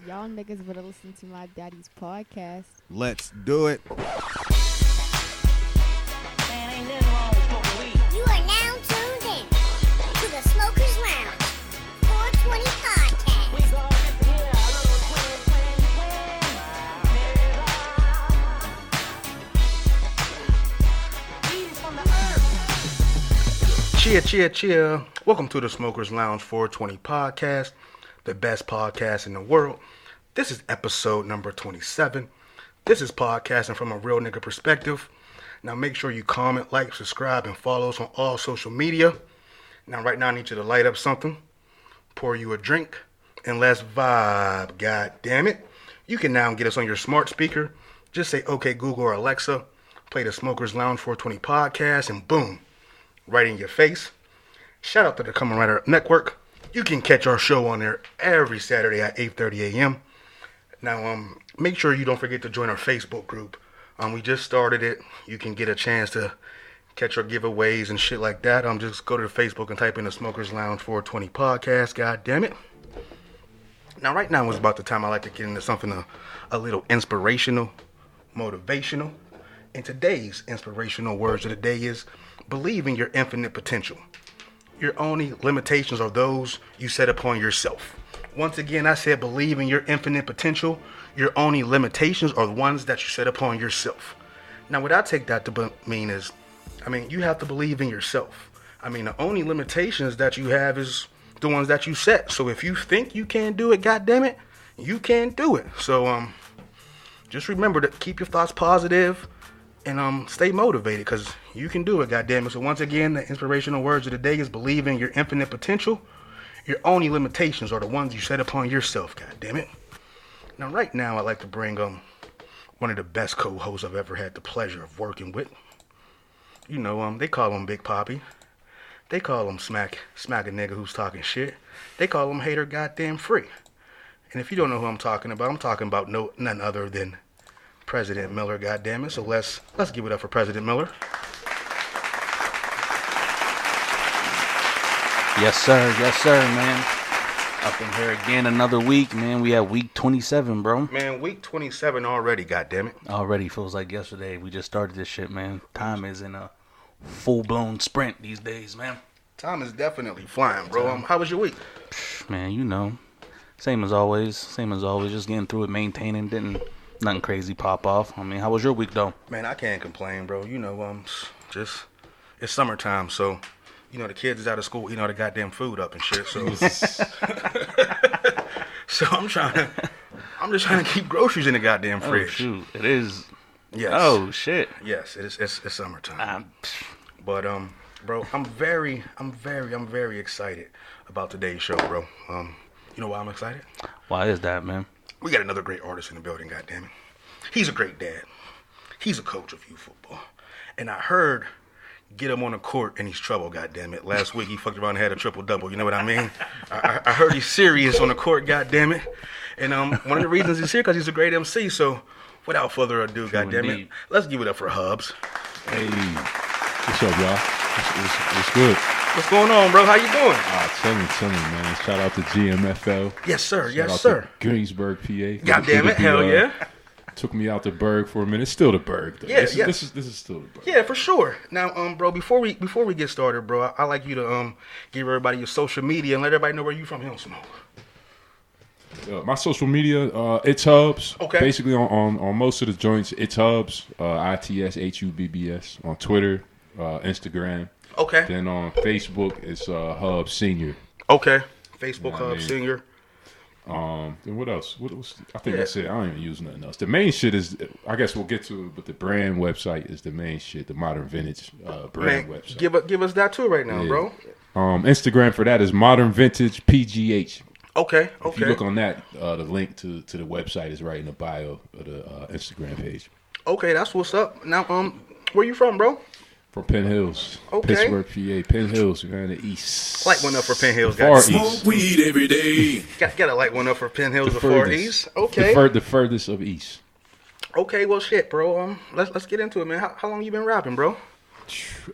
Y'all niggas better listen to my daddy's podcast. Let's do it. Man, ain't nothing wrong with smoking weed. You are now tuned in to the Smokers Lounge 420 podcast. We gon' get to hear a little twin. Weed is from the earth. Cheer. Welcome to the Smokers Lounge 420 podcast, the best podcast in the world. This is episode number 27. This is podcasting from a real nigga perspective. Now make sure you comment, like, subscribe, and follow us on all social media. Now right now I need you to light up something, pour you a drink, and let's vibe, god damn it. You can now get us on your smart speaker. Just say, okay, Google or Alexa, play the Smokers Lounge 420 podcast, and boom, right in your face. Shout out to the Coming Rider Network. You can catch our show on there every Saturday at 8:30 a.m. Now, make sure you don't forget to join our Facebook group. We just started it. You can get a chance to catch our giveaways and shit like that. Just go to the Facebook and type in the Smokers Lounge 420 podcast. God damn it. Now, right now is about the time I like to get into something a little inspirational, motivational. And today's inspirational words of the day is believe in your infinite potential. Your only limitations are those you set upon yourself. Once again, I said believe in your infinite potential. Your only limitations are the ones that you set upon yourself. Now, what I take that to mean is, you have to believe in yourself. The only limitations that you have is the ones that you set. So if you think you can't do it, goddammit, you can't do it. So just remember to keep your thoughts positive and stay motivated, because you can do it, goddammit. So once again, the inspirational words of the day is believe in your infinite potential. Your only limitations are the ones you set upon yourself, goddammit. Now, right now, I'd like to bring one of the best co-hosts I've ever had the pleasure of working with. You know, they call him Big Poppy. They call him smack a nigga who's talking shit. They call him hater goddamn free. And if you don't know who I'm talking about none other than President Miller, goddammit. So let's give it up for President Miller. Yes, sir, man. Up in here again another week, man. We have week 27, bro. Man, week 27 already, goddammit. Already feels like yesterday. We just started this shit, man. Time is in a full-blown sprint these days, man. Time is definitely flying, bro. How was your week? Man, you know, same as always. Just getting through it, maintaining. Nothing crazy pop off. How was your week, though? Man, I can't complain, bro. You know, just it's summertime, so you know the kids is out of school, the goddamn food up and shit. So, so I'm just trying to keep groceries in the goddamn fridge. Oh shoot, it is. Yes. Oh shit. Yes, it is. It's summertime. But bro, I'm very excited about today's show, bro. You know why I'm excited? Why is that, man? We got another great artist in the building, goddammit. He's a great dad. He's a coach of youth football. And I heard get him on the court and he's trouble, goddammit. Last week he fucked around and had a triple-double, you know what I mean? I heard he's serious on the court, goddammit. And one of the reasons he's here because he's a great MC. So without further ado, goddammit, let's give it up for HUBBS. Hey, what's up, y'all? What's good? What's going on, bro? How you doing? Chilling, man. Shout out to GMFL. Yes, sir. Shout out to Greensburg, PA. Goddamn it, hell yeah. Took me out to Berg for a minute. It's still the Berg, though. Yeah, this is still the Berg. Yeah, for sure. Now, bro, before we get started, bro, I like you to give everybody your social media and let everybody know where you from. He don't smoke. My social media, it's HUBBS. Okay. Basically, on most of the joints, it's HUBBS. ITSHUBBS on Twitter, Instagram. Okay. Then on Facebook, it's HUBBS Senior. Okay. Facebook HUBBS Senior. Then what else? I think that's it. I don't even use nothing else. The main shit is, I guess we'll get to it, but the brand website is the main shit. The Modern Vintage brand website. Give us that too right now, bro. Instagram for that is Modern Vintage PGH. Okay. If you look on that, the link to the website is right in the bio of the Instagram page. Okay, that's what's up. Now, where you from, bro? From Penn Hills. Okay. Pittsburgh, PA. Penn Hills, man, the east. Light one up for Penn Hills, guys. Smoke weed every day. Got to light one up for Penn Hills, the far east. Okay. The furthest of east. Okay, well, shit, bro. Let's get into it, man. How long you been rapping, bro?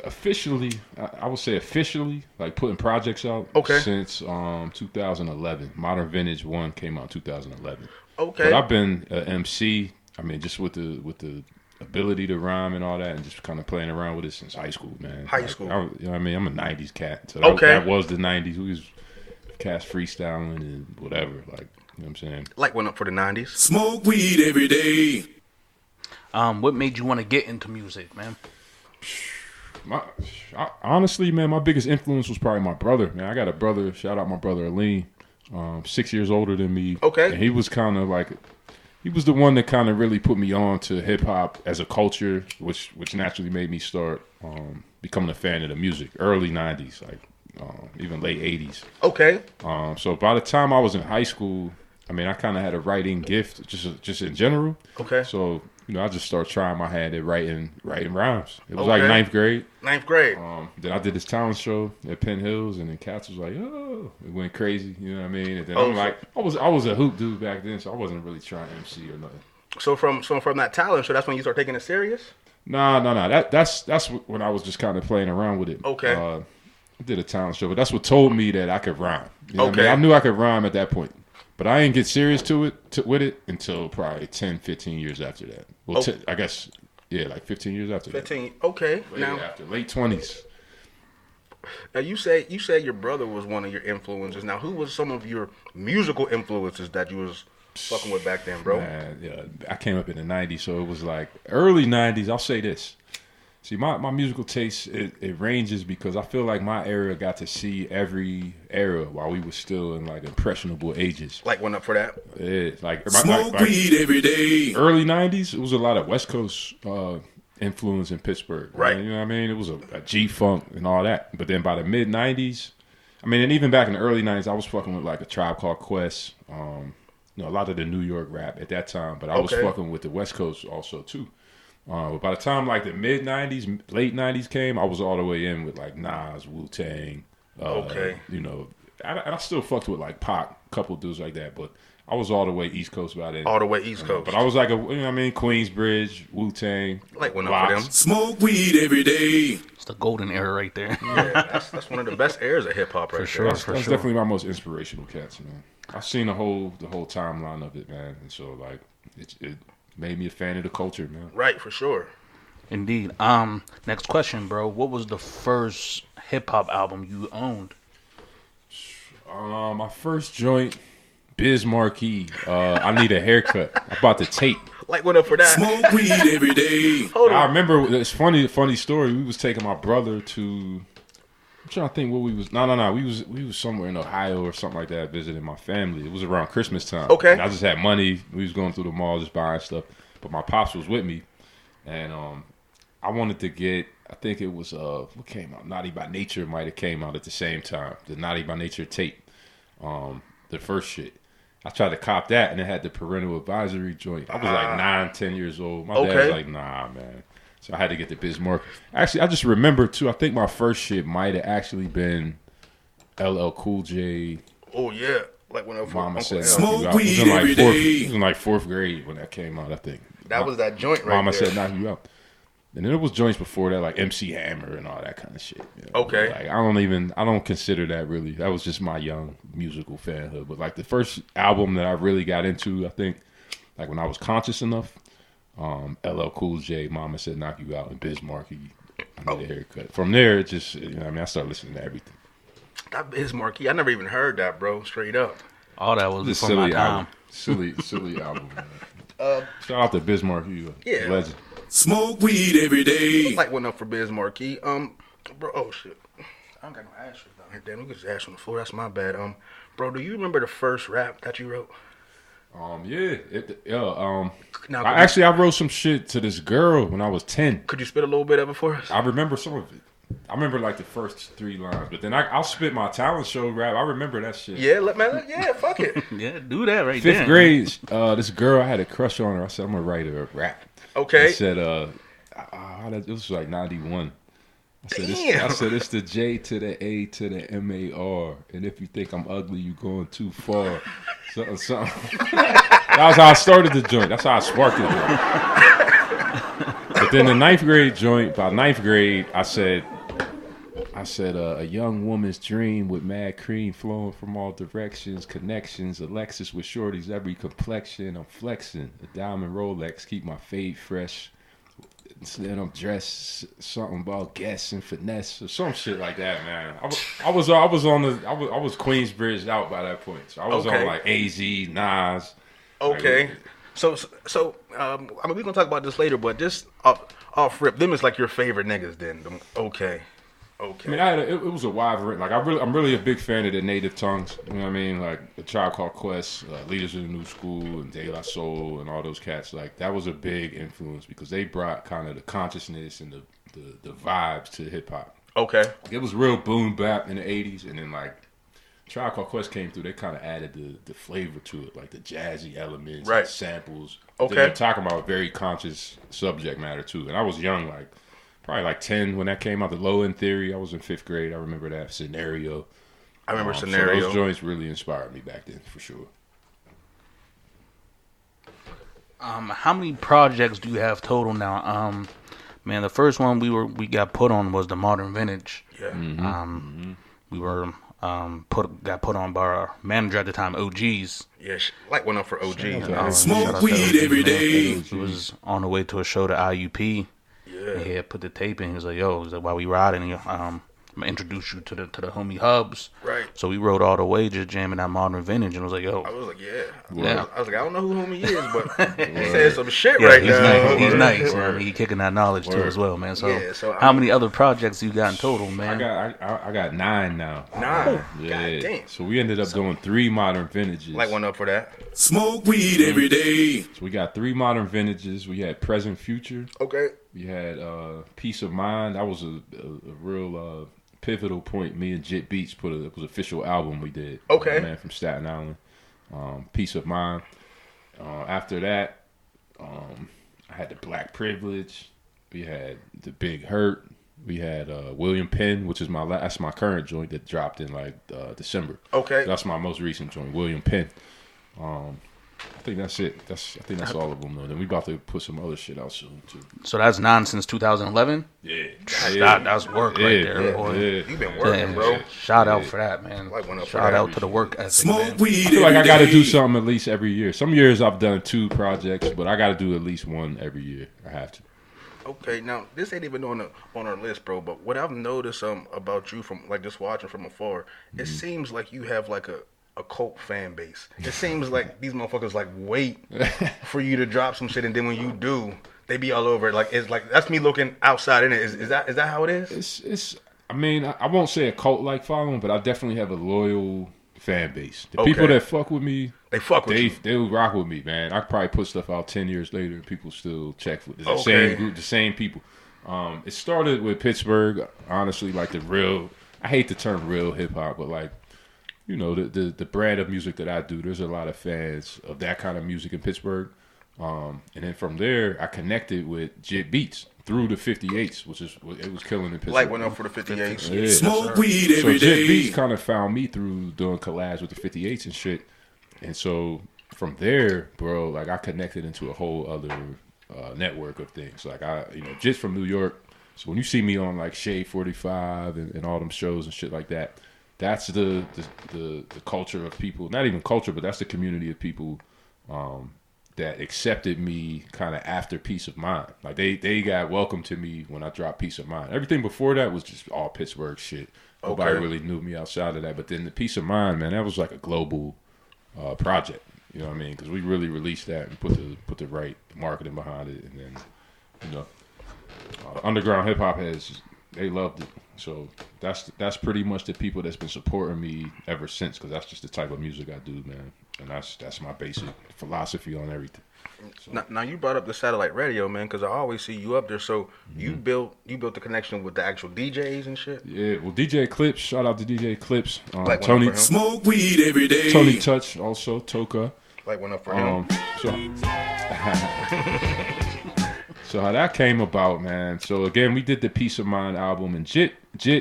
Officially, I would say officially, like putting projects out since 2011. Modern Vintage 1 came out in 2011. Okay. But I've been an MC. I mean, just with the ability to rhyme and all that, and just kind of playing around with it since high school, man. High school. You know what I mean? I'm a 90s cat. So that was the 90s. We was cats freestyling and whatever. Like, you know what I'm saying? Like went up for the 90s. Smoke weed every day. What made you want to get into music, man? Honestly, man, my biggest influence was probably my brother. Man, I got a brother. Shout out my brother, Aline. 6 years older than me. Okay. And he was kind of like... He was the one that kind of really put me on to hip hop as a culture, which naturally made me start becoming a fan of the music. Early 90s, like even late 80s. Okay. So by the time I was in high school, I mean, I kind of had a writing gift, just in general. Okay. So, you know, I just started trying my hand at writing rhymes. It was like ninth grade. Ninth grade. Then I did this talent show at Penn Hills, and then cats was like, "Oh," it went crazy. You know what I mean? And then I'm like, I was a hoop dude back then, so I wasn't really trying MC or nothing. So from that talent show, that's when you start taking it serious? No. That's when I was just kind of playing around with it. Okay. I did a talent show, but that's what told me that I could rhyme. You know what I mean? Okay. I knew I could rhyme at that point. But I didn't get serious with it until probably 10, 15 years after that. Well, I guess, yeah, like 15 years after 15, that. okay. Now, after late 20s. Now, you said your brother was one of your influences. Now, who was some of your musical influences that you was fucking with back then, bro? Man, yeah, I came up in the 90s, so it was like early 90s. I'll say this. See, my musical taste, it ranges because I feel like my era got to see every era while we were still in like impressionable ages. Like went up for that? Yeah, like Smoke weed every day. Early 90s, it was a lot of West Coast influence in Pittsburgh. Right. You know what I mean? It was a G-Funk and all that. But then by the mid-90s, I mean, and even back in the early 90s, I was fucking with like a Tribe Called Quest, you know, a lot of the New York rap at that time. But I was fucking with the West Coast also too. But by the time like the mid 90s, late 90s came, I was all the way in with like Nas, Wu-Tang. You know, I still fucked with like Pac, a couple dudes like that, but I was all the way East Coast by then. All the way East Coast. But I was like, you know what I mean, Queensbridge, Wu-Tang. Like went up for them. Smoke weed every day. It's the golden era right there. Yeah, that's one of the best eras of hip hop right sure. there. That's definitely my most inspirational cats, man. I've seen the whole timeline of it, man, and so like it made me a fan of the culture, man. Right, for sure. Indeed. Next question, bro. What was the first hip hop album you owned? My first joint, Biz Markie. I Need a Haircut. I bought the tape. Like went up for that. Smoke weed every day. Hold on. I remember it's funny story. We was taking my brother to. I'm trying to think what we was. No. We was somewhere in Ohio or something like that visiting my family. It was around Christmas time. Okay. And I just had money. We was going through the mall just buying stuff. But my pops was with me, and I wanted to get. I think it was what came out. Naughty by Nature might have came out at the same time. The Naughty by Nature tape, the first shit. I tried to cop that, and it had the parental advisory joint. I was like 9, 10 years old. My dad was like, "Nah, man." So I had to get the Biz Markie. Actually, I just remember too. I think my first shit might have actually been LL Cool J. Oh yeah, like when Mama said, Smoke weed every day. It was in like fourth grade when that came out. I think that was that joint right Mama there. said, "Knock you out." And then there was joints before that, like MC Hammer and all that kind of shit. You know? Okay. Like I don't consider that really. That was just my young musical fanhood. But like the first album that I really got into, I think, like when I was conscious enough, LL Cool J, Mama Said Knock You Out, and Biz Markie, I Need a Haircut. From there, it just, you know what I mean, I started listening to everything. That Biz Markie, I never even heard that, bro. Straight up. All that was This before my time. Silly album. Man. Shout out to Biz Markie, Yeah. legend. Smoke weed every day. Like went up for Biz Markie. Bro, oh shit. I don't got no ashes down here. Damn, we just ash on the floor. That's my bad. Bro, do you remember the first rap that you wrote? Now, I wrote some shit to this girl when I was 10. Could you spit a little bit of it for us? I remember some of it. I remember like the first 3 lines, but then I'll spit my talent show rap. I remember that shit. Yeah, fuck it. Yeah, do that right there. 5th grade, this girl, I had a crush on her. I said, I'm gonna write her a rap. Okay. I said, it was like 91. I said, it's the J to the A to the M-A-R. And if you think I'm ugly, you going too far. Something. That was how I started the joint. That's how I sparked it. But But then the ninth grade joint, by ninth grade, I said, a young woman's dream with mad cream flowing from all directions, connections, Alexis with shorties, every complexion. I'm flexing, a diamond Rolex, keep my fade fresh. Then I'm dressed, something about guess and finesse or some shit like that, man. I was Queensbridged out by that point, so I was on like AZ, Nas. Okay. So I mean, we're gonna talk about this later, but just off rip, them is like your favorite niggas then. Okay. I mean, it was a wide variety. Like I'm really a big fan of the native tongues. You know what I mean? Like the Tribe Called Quest, Leaders of the New School, and De La Soul, and all those cats. Like that was a big influence because they brought kind of the consciousness and the vibes to hip hop. Okay. It was real boom bap in the '80s, and then like Tribe Called Quest came through. They kind of added the flavor to it, like the jazzy elements, right? Samples. Okay. They're talking about very conscious subject matter too. And I was young, like. Probably like 10 when that came out. The Low End Theory. I was in 5th grade. I remember that. Scenario. I remember Scenario. So those joints really inspired me back then, for sure. How many projects do you have total now? Man, the first one we got put on was the Modern Vintage. Yeah. Mm-hmm. We were got put on by our manager at the time, OGs. Yeah, light one up for OG. Smoke weed every day. He was on the way to a show to IUP. Yeah. He had put the tape in. He was like, "Yo, he's like, while we riding, I'm gonna introduce you to the homie HUBBS." Right. So we rode all the way just jamming that Modern Vintage, and I was like, "Yo." I was like, Yeah. I was like, I don't know who homie is, but he said some shit Yeah, right he's now. nice. He's nice. I mean, he kicking that knowledge too as well, man. So, how many other projects you got in total, man? I got 9 now. 9. Yeah. God damn. So we ended up doing 3 Modern Vintages. Light one up for that. Smoke weed every day. So we got 3 Modern Vintages. We had Present Future. Okay. We had Peace of Mind. That was a real pivotal point. Me and Jit Beats it was an official album we did. Okay. Man from Staten Island. Peace of Mind. After that, I had the Black Privilege. We had the Big Hurt. We had William Penn, which is that's my current joint that dropped in like December. Okay. So that's my most recent joint, William Penn. I think that's it. I think that's all of them though. Then we about to put some other shit out soon too. So that's 9 since 2011. Yeah. That's work right there, boy. Yeah. You've been working, bro. Shout out for that, man. Light one up for Shout that. out to the work ethic, Smoke man. weed I feel like every I got to day. do something at least every year. Some years I've done 2 projects, but I got to do at least one every year. I have to. Okay, now this ain't even on our list, bro. But what I've noticed about you from like just watching from afar, it seems like you have like a cult fan base. It seems like these motherfuckers like wait for you to drop some shit, and then when you do, they be all over it. Like it's like that's me looking outside in it. Is that how it is? It's. I mean, I won't say a cult like following, but I definitely have a loyal fan base. The people that fuck with me, they fuck with you. They will rock with me, man. I could probably put stuff out 10 years later, and people still check for the Okay. same group, the same people. It started with Pittsburgh, honestly, like the real. I hate the term real hip hop, but like. You know, the brand of music that I do, there's a lot of fans of that kind of music in Pittsburgh. And then from there, I connected with Jit Beats through the 58s, which is it was killing in Pittsburgh. Light went up for the 58s. Yeah. Smoke weed So every Jit day. Beats kind of found me through doing collabs with the 58s and shit. And so from there, bro, like I connected into a whole other network of things. Like Jit's from New York. So when you see me on like Shade 45 and all them shows and shit like that, that's the culture of people. Not even culture, but that's the community of people that accepted me kind of after Peace of Mind. Like they got welcome to me when I dropped Peace of Mind. Everything before that was just all Pittsburgh shit. Nobody really knew me outside of that. But then the Peace of Mind, man, that was like a global project. You know what I mean? Because we really released that and put the right marketing behind it, and then underground hip hop they loved it. So that's pretty much the people that's been supporting me ever since, because that's just the type of music I do, man. And that's my basic philosophy on everything. So. Now you brought up the satellite radio, man, because I always see you up there. So you built the connection with the actual DJs and shit. Yeah, well, DJ Clips, shout out to DJ Clips, Like Tony, Smoke weed every day. Tony Touch, also Toka. Like went up for him. So how that came about, man. So again, we did the Peace of Mind album, and Jit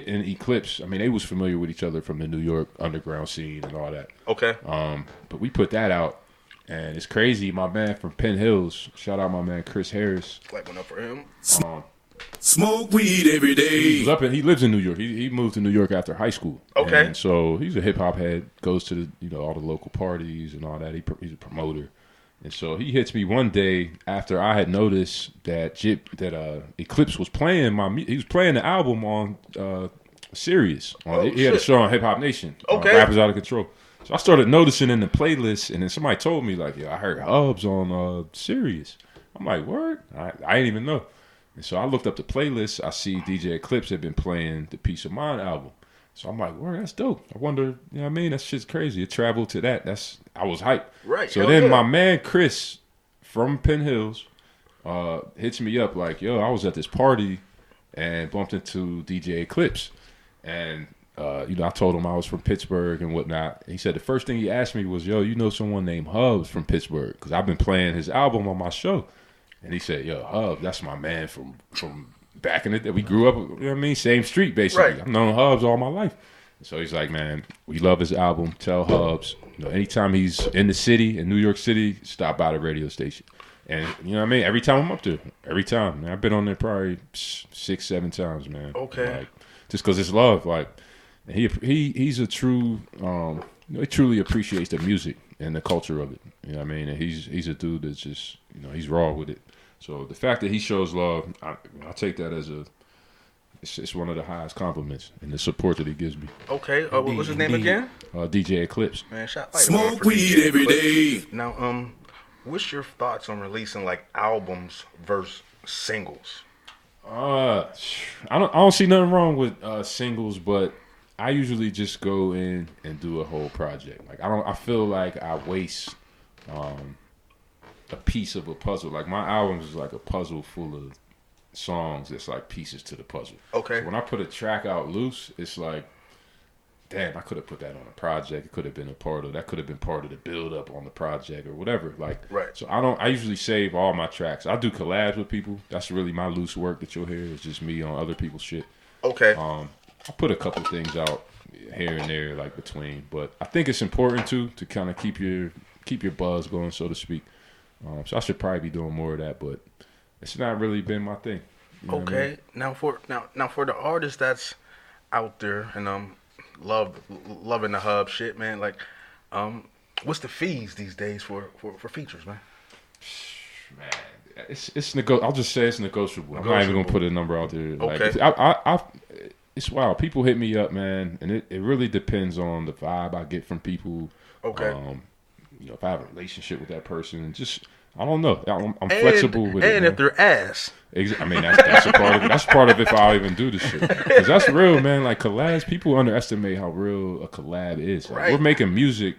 and Eclipse, I mean, they was familiar with each other from the New York underground scene and all that. Okay. But we put that out, And it's crazy. My man from Penn Hills, shout out my man Chris Harris. Like one up for him. Smoke weed every He day. lives in New York. He moved to New York after high school. Okay. And so he's a hip hop head. Goes to all the local parties and all that. He's a promoter. And so he hits me one day after I had noticed that Eclipse was playing he was playing the album on Sirius. He had a show on Hip Hop Nation. Okay. Rappers Out of Control. So I started noticing in the playlist, and then somebody told me like, "Yo, I heard HUBBS on Sirius." I'm like, "Word?" I didn't even know. And so I looked up the playlist. I see DJ Eclipse had been playing the Peace of Mind album. So I'm like, "Word, that's dope." I wonder, you know what I mean? That shit's crazy. It traveled to that. I was hyped. Right. So hell then yeah. my man Chris from Penn Hills hits me up like, "Yo, I was at this party and bumped into DJ Eclipse." And I told him I was from Pittsburgh and whatnot. And he said the first thing he asked me was, "Yo, you know someone named HUBBS from Pittsburgh?" Because I've been playing his album on my show. And he said, "Yo, HUBBS, that's my man from back in the day. We grew up, you know what I mean? Same street, basically. Right. I've known HUBBS all my life." So he's like, "Man, we love his album. Tell HUBBS, anytime he's in the city, in New York City, stop by the radio station." And you know what I mean? Every time I'm up there, every time, man. I've been on there probably 6-7 times, man. Okay. Like, just because it's love, like. He's a true, he truly appreciates the music and the culture of it. You know what I mean? And he's a dude that's just, he's raw with it. So the fact that he shows love, I take that as it's one of the highest compliments and the support that he gives me. Okay. What's his name again? DJ Eclipse. Man, Smoke weed every day. Now, what's your thoughts on releasing like albums versus singles? I don't see nothing wrong with singles, but I usually just go in and do a whole project. Like I feel like I waste a piece of a puzzle. Like my albums is like a puzzle full of songs that's like pieces to the puzzle. Okay. So when I put a track out loose, it's like, damn, I could have put that on a project. It could have been that could have been part of the build up on the project or whatever. Like, right. So I usually save all my tracks. I do collabs with people. That's really my loose work that you'll hear. It's just me on other people's shit. Okay. I put a couple things out here and there, like between, but I think it's important to kind of keep your buzz going, so to speak. So I should probably be doing more of that, but it's not really been my thing. You know what I mean? Now for the artist that's out there and loving the hub shit, man. Like, what's the fees these days for features, man? Man, it's I'll just say it's negotiable. I'm not even gonna put a number out there. Okay. Like, it's wild. People hit me up, man, and it really depends on the vibe I get from people. Okay. If I have a relationship with that person, just I don't know. I'm flexible with it. And if they're ass. I mean, that's a part of it. That's part of if I'll even do this shit. Because that's real, man. Like collabs, people underestimate how real a collab is. Like, right. We're making music,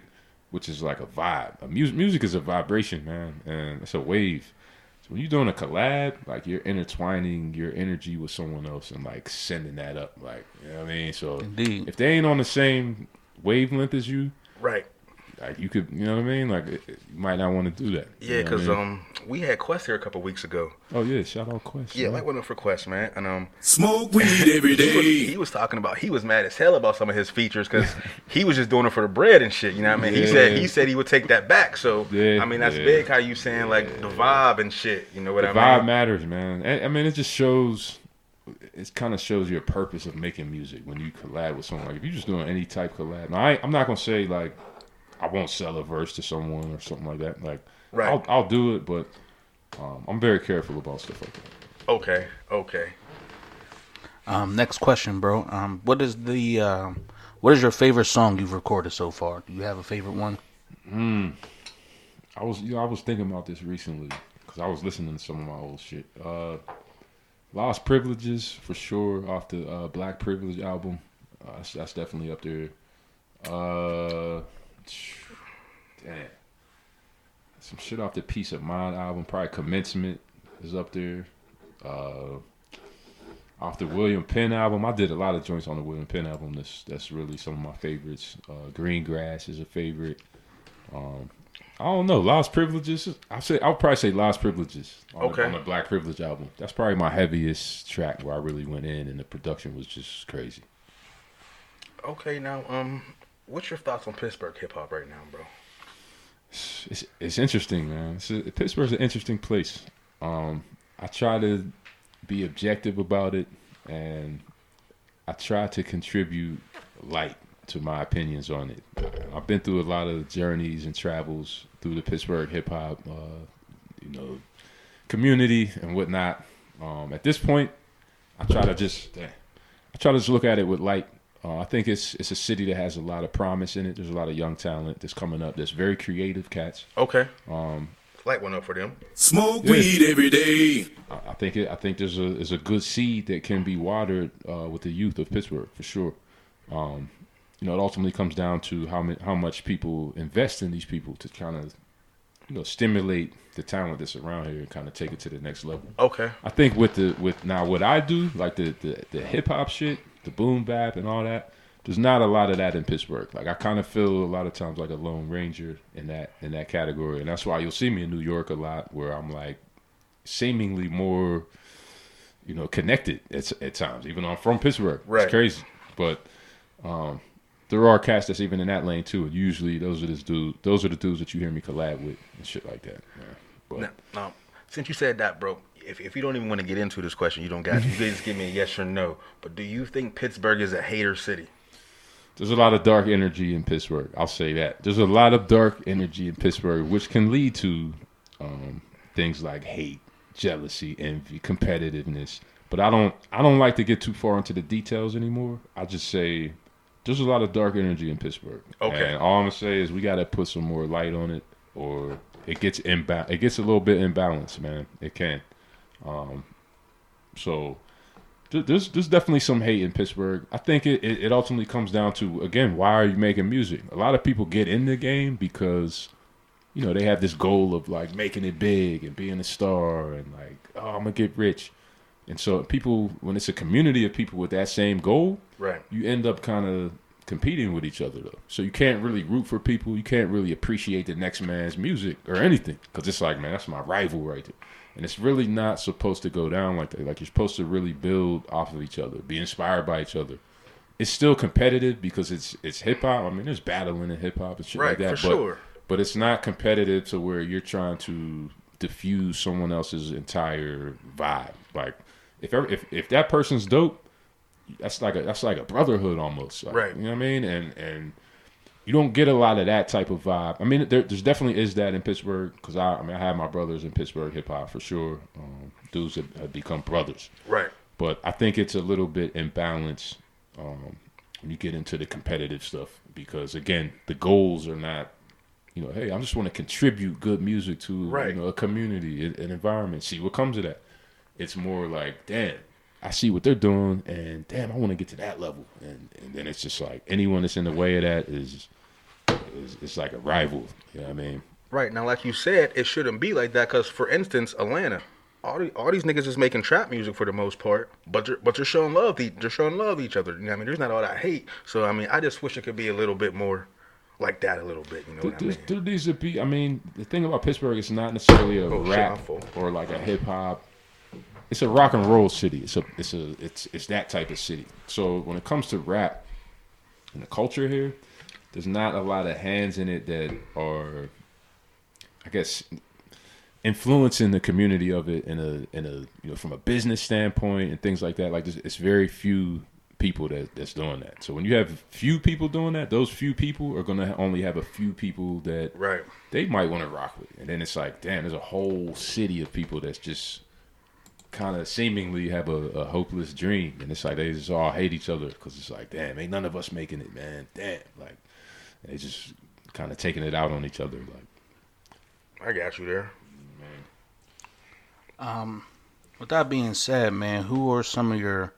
which is like a vibe. Music is a vibration, man, and it's a wave. So when you're doing a collab, like you're intertwining your energy with someone else and like sending that up, like, you know what I mean? So Indeed. if they ain't on the same wavelength as you, Right. like you could, you know what I mean? Like you might not want to do that. Yeah, you know what because I mean? we had Quest here a couple weeks ago. Oh yeah, shout out Quest. Yeah, man. like went up for Quest, man, and Smoke weed every day. he was talking about he was mad as hell about some of his features because he was just doing it for the bread and shit. You know what I mean? Yeah. He said he would take that back. So Yeah, I mean that's yeah. big how you saying like the vibe and shit. You know what The I vibe mean? matters, man. I mean, it just shows. It kind of shows your purpose of making music when you collab with someone. Like if you're just doing any type collab. Now, I'm not gonna say like I won't sell a verse to someone or something like that. Like Right. I'll do it, but I'm very careful about stuff like that. Okay. Next question, bro. What is your favorite song you've recorded so far? Do you have a favorite one? I was thinking about this recently because I was listening to some of my old shit. Lost Privileges for sure off the Black Privilege album. That's definitely up there. Damn. Some shit off the Peace of Mind album. Probably Commencement is up there. Off the William Penn album. I did a lot of joints on the William Penn album. That's really some of my favorites. Green Grass is a favorite. I don't know. Lost Privileges. I'll probably say Lost Privileges on the Black Privilege album. That's probably my heaviest track where I really went in and the production was just crazy. Okay, now what's your thoughts on Pittsburgh hip hop right now, bro? It's interesting, man. Pittsburgh's an interesting place. I try to be objective about it, and I try to contribute light to my opinions on it. I've been through a lot of journeys and travels through the Pittsburgh hip hop, community and whatnot. At this point, I try to just look at it with light. I think it's a city that has a lot of promise in it. There's a lot of young talent that's coming up. There's very creative cats. Okay. Light one up for them. Smoke weed every day. I think there's a good seed that can be watered with the youth of Pittsburgh for sure. It ultimately comes down to how much people invest in these people to kind of stimulate the talent that's around here and kind of take it to the next level. Okay. I think with now what I do, like the hip hop shit, the boom bap and all that, there's not a lot of that in Pittsburgh. Like I kind of feel a lot of times like a lone ranger in that category, and that's why you'll see me in New York a lot, where I'm like seemingly more, connected at times, even though I'm from Pittsburgh. Right. It's crazy, but there are cats that's even in that lane too. And usually those are the dudes that you hear me collab with and shit like that. Yeah. But Now, since you said that, bro, if you don't even want to get into this question, you don't got to. You can just give me a yes or no. But do you think Pittsburgh is a hater city? there's a lot of dark energy in Pittsburgh. I'll say that. There's a lot of dark energy in Pittsburgh, which can lead to things like hate, jealousy, envy, competitiveness. But I don't like to get too far into the details anymore. I just say there's a lot of dark energy in Pittsburgh. Okay. And all I'm gonna say is we gotta put some more light on it, or it gets it gets a little bit imbalanced, man. It can. So there's definitely some hate in Pittsburgh. I think it ultimately comes down to, again, why are you making music? A lot of people get in the game because, you know, they have this goal of like making it big and being a star and like, oh, I'm gonna get rich. And so people, when it's a community of people with that same goal, right, you end up kind of competing with each other though. So you can't really root for people. You can't really appreciate the next man's music or anything, because it's like, man, that's my rival right there. And it's really not supposed to go down like that. Like, you're supposed to really build off of each other, be inspired by each other. It's still competitive because it's hip hop. I mean, there's battling in hip hop and shit like that. For sure. But it's not competitive to where you're trying to diffuse someone else's entire vibe. Like, if that person's dope, that's like a brotherhood almost. Like, right. You know what I mean? And you don't get a lot of that type of vibe. I mean, there's definitely is that in Pittsburgh, because I have my brothers in Pittsburgh hip hop for sure. Dudes have become brothers. Right. But I think it's a little bit imbalanced when you get into the competitive stuff, because again, the goals are not, you know, hey, I just want to contribute good music to right. you know, a community, an environment. See what comes of that. It's more like, damn, I see what they're doing, and damn, I want to get to that level. And then it's just like anyone that's in the way of that is it's like a rival. You know what I mean? Right. Now, like you said, it shouldn't be like that, because, for instance, Atlanta, all these niggas is making trap music for the most part, but they're showing love. They're showing love to each other. You know what I mean? There's not all that hate. So, I mean, I just wish it could be a little bit more like that a little bit. You know what I mean? There needs to be. I mean, the thing about Pittsburgh is not necessarily a rap shit, or like a hip hop. It's a rock and roll city. It's that type of city. So when it comes to rap and the culture here, there's not a lot of hands in it that are, I guess, influencing the community of it in a you know, from a business standpoint and things like that. Like, it's very few people that's doing that. So when you have few people doing that, those few people are gonna only have a few people that right. they might want to rock with, and then it's like, damn, there's a whole city of people that's just kind of seemingly have a hopeless dream, and it's like they just all hate each other because it's like, damn, ain't none of us making it, man. Damn, like, they just kind of taking it out on each other. Like, I got you there. With that being said, man, who are some of your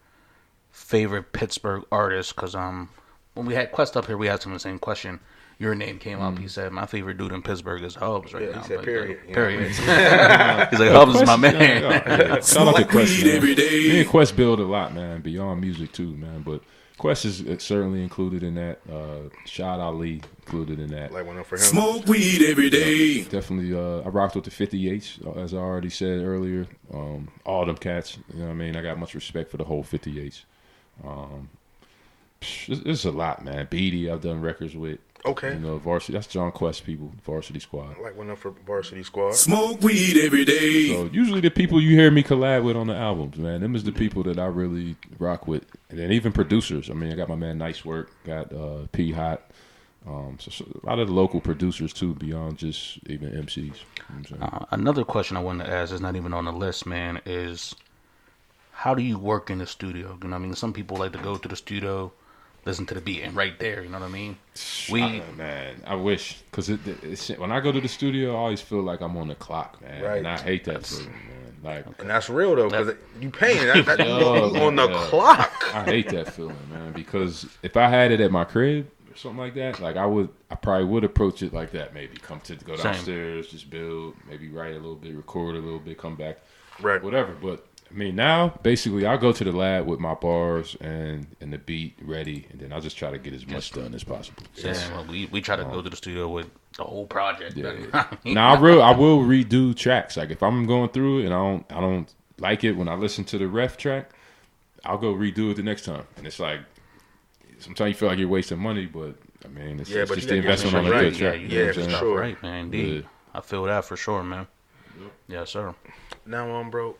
favorite Pittsburgh artists? Because when we had Quest up here, we asked him the same question. Your name came up. He said, my favorite dude in Pittsburgh is HUBBS right now. He said, period. Period. He's like, HUBBS is my man. Yeah. Shout out to Quest, man. every day. Me and Quest build a lot, man, beyond music too, man. But Quest is certainly included in that. Shad Ali included in that. Like one up for him. Smoke weed every day. Definitely, I rocked with the 58s, as I already said earlier. All them cats, you know what I mean? I got much respect for the whole 58s. There's a lot, man. Beatty, I've done records with. Okay. You know, varsity. That's John Quest people, Varsity Squad. Like one up for Varsity Squad. Smoke weed every day. So usually the people you hear me collab with on the albums, man, them is the people that I really rock with. And then even producers. I mean, I got my man Nice Work, got P Hot. So a lot of the local producers too, beyond just even MCs. You know what I'm saying? Another question I wanted to ask is not even on the list, man, is how do you work in the studio? You know what I mean? Some people like to go to the studio, listen to the beat, and right there, you know what I mean? Man, I wish, because when I go to the studio, I always feel like I'm on the clock, man. Right. And I hate that feeling, man. Like, And that's real though, because you paying you Yo, on the yeah. clock. I hate that feeling, man, because if I had it at my crib or something like that, like I probably would approach it like that. Maybe go downstairs, just build, maybe write a little bit, record a little bit, come back, Right. whatever. But I mean, now basically I go to the lab with my bars and the beat ready, and then I'll just try to get as much done as possible. Yeah, well, we try to go to the studio with the whole project. Yeah. Now I will redo tracks. Like if I'm going through it and I don't like it when I listen to the ref track, I'll go redo it the next time. And it's like sometimes you feel like you're wasting money, but I mean it's but just you the gotta get investment on a shit good right. track. you You know what for I'm saying? sure. Right, man, indeed. Yeah. I feel that for sure, man. Yes, sir. Now, bro,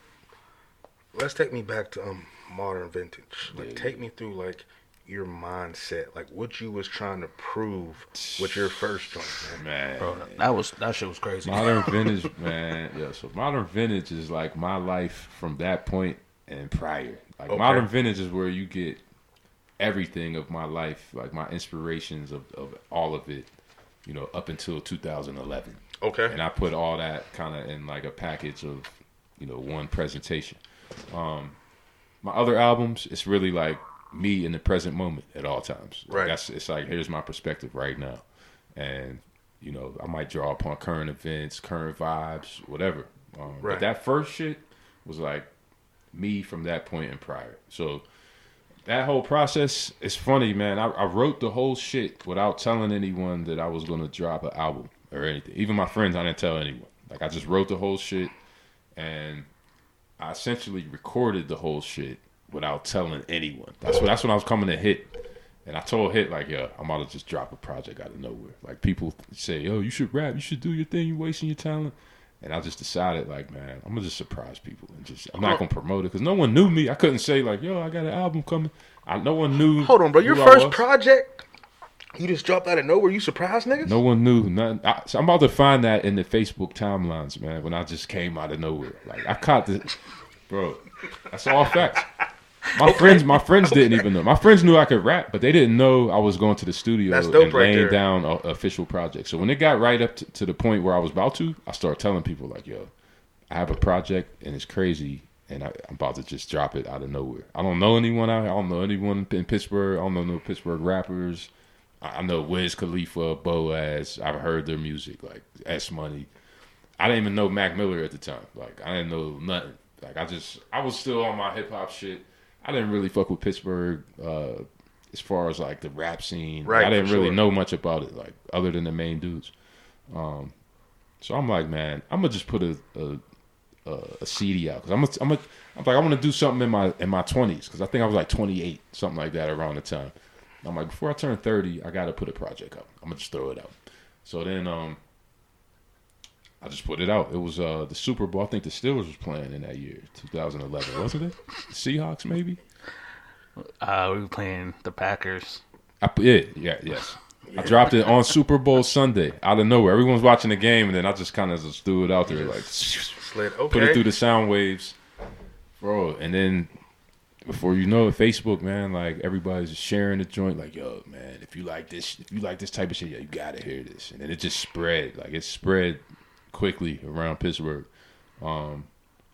let's take me back to modern vintage. Like, take me through like your mindset, like what you was trying to prove with your first joint, man. Man. Bro, that shit was crazy. Modern vintage, man. Yeah, so modern vintage is like my life from that point and prior. Like modern vintage is where you get everything of my life, like my inspirations of all of it, you know, up until 2011. Okay. And I put all that kind of in like a package of, you know, one presentation. My other albums, it's really like me in the present moment at all times. Like Right. it's like, here's my perspective right now. And, you know, I might draw upon current events, current vibes, whatever. Right. But that first shit was like me from that point and prior. So that whole process is funny, man. I wrote the whole shit without telling anyone that I was going to drop an album or anything. Even my friends, I didn't tell anyone. Like, I just wrote the whole shit, and I essentially recorded the whole shit without telling anyone. That's when I was coming to Hit. And I told Hit, like, yo, I'm about to just drop a project out of nowhere. Like, people say, yo, you should rap. You should do your thing. You're wasting your talent. And I just decided, like, man, I'm going to just surprise people. And I'm not going to promote it. Because no one knew me. I couldn't say, like, yo, I got an album coming. No one knew. Hold on, bro. Your who I first was. project, you just dropped out of nowhere. You surprised niggas? No one knew nothing. So I'm about to find that in the Facebook timelines, man, when I just came out of nowhere. Like, I caught the... Bro, that's all facts. My friends didn't even know. My friends knew I could rap, but they didn't know I was going to the studio That's dope and right laying there. down an official project. So when it got right up to the point where I was about to, I started telling people, like, yo, I have a project, and it's crazy, and I'm about to just drop it out of nowhere. I don't know anyone out here. I don't know anyone in Pittsburgh. I don't know no Pittsburgh rappers. I know Wiz Khalifa, Boaz. I've heard their music, like S Money. I didn't even know Mac Miller at the time. Like, I didn't know nothing. Like, I was still on my hip hop shit. I didn't really fuck with Pittsburgh as far as like the rap scene. Right, I didn't for really sure. know much about it, like other than the main dudes. So I'm like, man, I'm gonna just put a CD out because I'm like, I want to do something in my 20s because I think I was like 28, something like that around the time. I'm like, before I turn 30, I gotta put a project out. I'm gonna just throw it out. So then I just put it out. It was the Super Bowl. I think the Steelers was playing in that year, 2011, wasn't it? Seahawks, maybe. We were playing the Packers. Yes. I dropped it on Super Bowl Sunday out of nowhere. Everyone's watching the game, and then I just kind of just threw it out there, like Slid. put it through the sound waves, bro. And then before you know it, Facebook, man, like everybody's sharing the joint, like, yo, man, if you like this type of shit, yeah, you gotta hear this. And then it just spread, like it spread quickly around Pittsburgh. And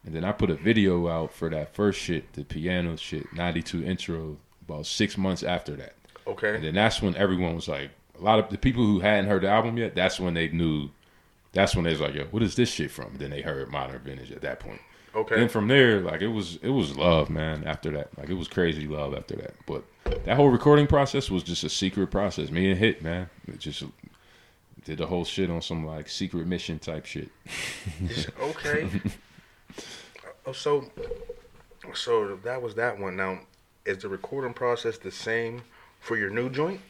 then I put a video out for that first shit, the piano shit, 92 intro, about 6 months after that. Okay. And then that's when everyone was like, a lot of the people who hadn't heard the album yet, that's when they knew, that's when they was like, yo, what is this shit from? And then they heard Modern Vintage at that point. Okay. Then from there, like it was love, man, after that. Like it was crazy love after that. But that whole recording process was just a secret process. Me and Hit, man, it just did the whole shit on some like secret mission type shit. Okay. So that was that one. Now, is the recording process the same for your new joint?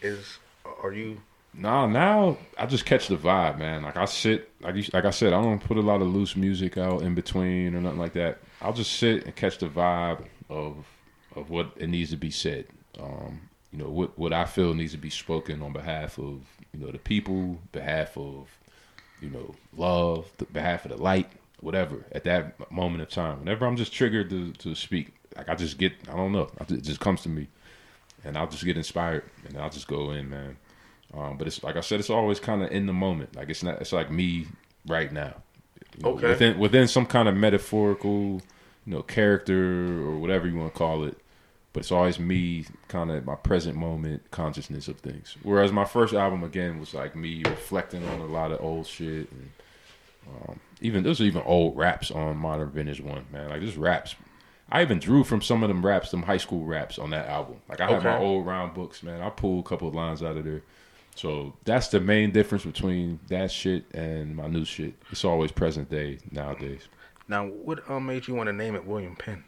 Are you Nah, now I just catch the vibe, man. Like I sit, like I said, I don't put a lot of loose music out in between or nothing like that. I'll just sit and catch the vibe of what it needs to be said. You know, what I feel needs to be spoken on behalf of, you know, the people, behalf of, you know, love, the behalf of the light, whatever, at that moment of time. Whenever I'm just triggered to speak, like I just get, I don't know, it just comes to me. And I'll just get inspired and I'll just go in, man. But it's like I said, it's always kind of in the moment. Like it's like me right now. You know, okay. Within some kind of metaphorical, you know, character or whatever you want to call it. But it's always me, kind of my present moment consciousness of things. Whereas my first album again was like me reflecting on a lot of old shit, and there's even old raps on Modern Vintage One, man. Like there's raps. I even drew from some of them raps, some high school raps on that album. Like I have my old round books, man. I pulled a couple of lines out of there. So that's the main difference between that shit and my new shit. It's always present day nowadays. Now, what made you want to name it William Penn?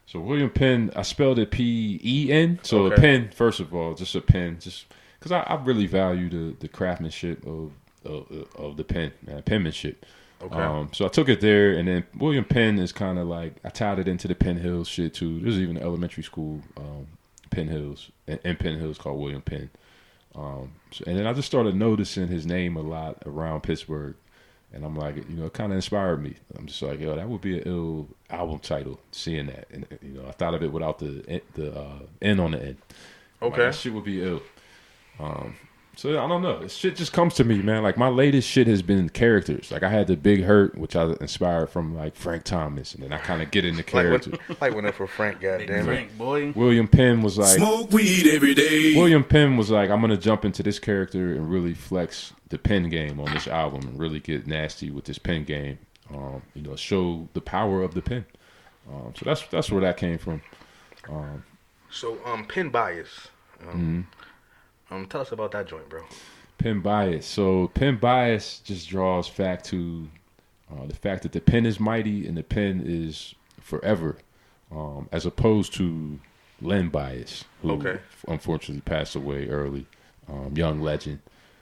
So William Penn, I spelled it P-E-N. So okay. a pen, first of all, just a pen, just because I really value the craftsmanship of the pen, penmanship. Okay. So I took it there, and then William Penn is kind of like I tied it into the Penn Hills shit too. There's even an elementary school, Penn Hills, in Penn Hills called William Penn. And then I just started noticing his name a lot around Pittsburgh. And I'm like, you know, it kind of inspired me. I'm just like, yo, that would be an ill album title, seeing that. And, you know, I thought of it without the N on the end. Okay. Like, that shit would be ill. So, I don't know. This shit just comes to me, man. Like, my latest shit has been characters. Like, I had The Big Hurt, which I inspired from, like, Frank Thomas. And then I kind of get into character. like when for Frank, goddamn it. Frank, boy. William Penn was like... Smoke weed every day. William Penn was like, I'm going to jump into this character and really flex the pen game on this album and really get nasty with this pen game. You know, show the power of the pen. So that's where that came from. So, pen bias. Tell us about that joint, bro. Pen bias. So pen bias just draws back to the fact that the pen is mighty and the pen is forever, as opposed to Len Bias, who unfortunately passed away early, young legend.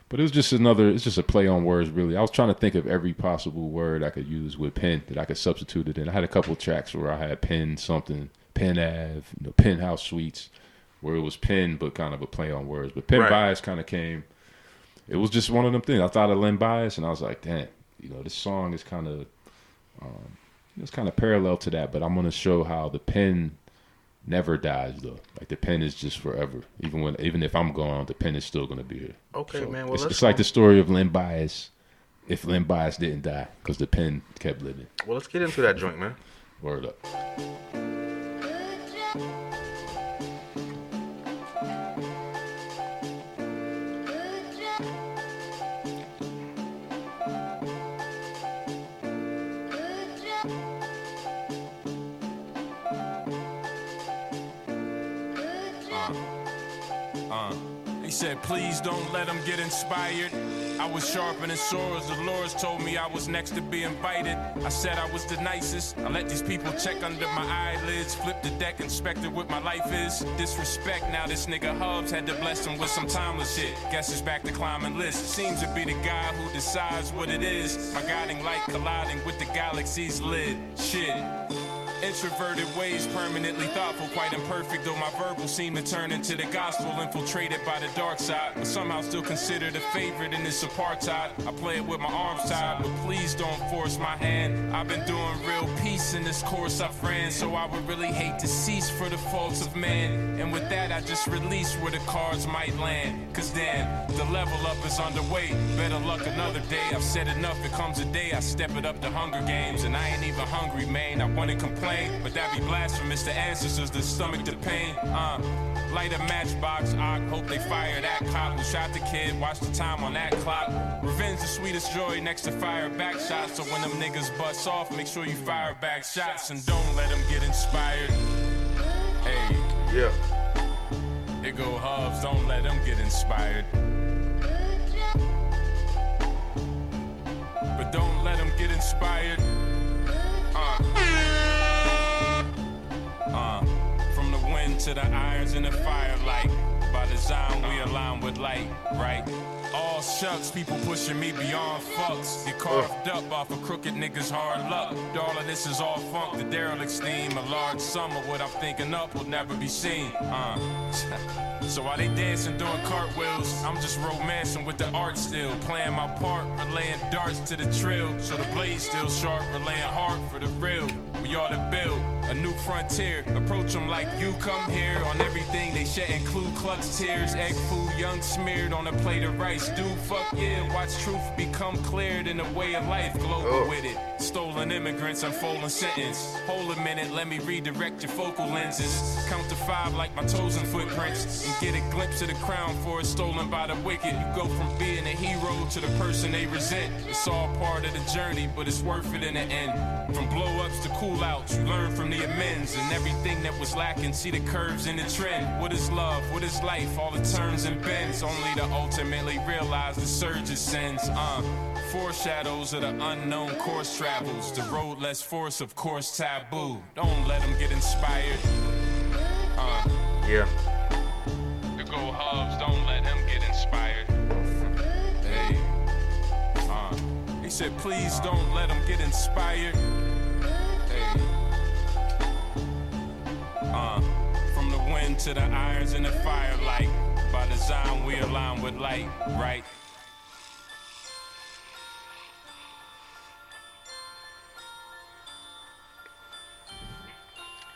But it was just it's just a play on words, really. I was trying to think of every possible word I could use with pen that I could substitute it in. I had a couple tracks where I had pen something, Penn Ave, you know, Penthouse Suites, where it was pen, but kind of a play on words. But pen bias kind of came. It was just one of them things. I thought of Len Bias, and I was like, damn, you know, this song is kind of, it's kind of parallel to that. But I'm gonna show how the pen never dies, though. Like the pen is just forever. Even if I'm gone, the pen is still gonna be here. Okay, so man. Well, it's like the story of Len Bias. If Len Bias didn't die, because the pen kept living. Well, let's get into that joint, man. Word up. He said, please don't let them get inspired. I was sharpening swords. The Lords told me I was next to be invited. I said I was the nicest. I let these people check under my eyelids. Flip the deck, inspected what my life is. Disrespect, now this nigga HUBBS had to bless him with some timeless shit. Guess it's back to climbing lists. Seems to be the guy who decides what it is. My guiding light colliding with the galaxy's lid. Shit. Introverted ways, permanently thoughtful, quite imperfect, though my verbal seem to turn into the gospel, infiltrated by the dark side, but somehow still considered a favorite in this apartheid. I play it with my arms tied, but please don't force my hand. I've been doing real peace in this course I've ran, so I would really hate to cease for the faults of man. And with that, I just release where the cards might land. Cause damn, the level up is underway. Better luck another day. I've said enough, it comes a day I step it up to Hunger Games, and I ain't even hungry, man. I wanna complain, but that be blasphemous to ancestors that stomach the pain. Light a matchbox, I hope they fire that cop who shot the kid. Watch the time on that clock. Revenge the sweetest joy next to fire back shots. So when them niggas bust off, make sure you fire back shots and don't let them get inspired. Hey, yeah. Here go HUBBS, don't let them get inspired. But don't let them get inspired. From the wind to the irons in the firelight. By design we align with light, right? All shucks, people pushing me beyond fucks. Get carved up off of crooked niggas' hard luck. All of this is all funk, the derelict steam. A large sum of what I'm thinking up will never be seen. So while they dancing, doing cartwheels, I'm just romancing with the art still. Playing my part, relaying darts to the trill. So the blade still sharp, relaying hard for the real. We ought to build a new frontier. Approach them like you come here. On everything they shedding Ku Klux tears. Egg food, young smeared on a plate of rice. Dude, fuck yeah, watch truth become cleared in a way of life. Global with it. Stolen immigrants, unfolding sentence. Hold a minute, let me redirect your focal lenses. Count to 5 like my toes and footprints. And get a glimpse of the crown for it's stolen by the wicked. You go from being a hero to the person they resent. It's all part of the journey, but it's worth it in the end. From blow-ups to cool-outs, you learn from the amends. And everything that was lacking, see the curves in the trend. What is love? What is life? All the turns and bends. Only to ultimately realize the surge it sends. Foreshadows of the unknown course travels. The road less force, of course, taboo. Don't let them get inspired. Yeah. The go HUBBS, don't let him get inspired. Hey. He said, please don't let him get inspired. Hey. From the wind to the irons in the firelight. By design, we align with light, right?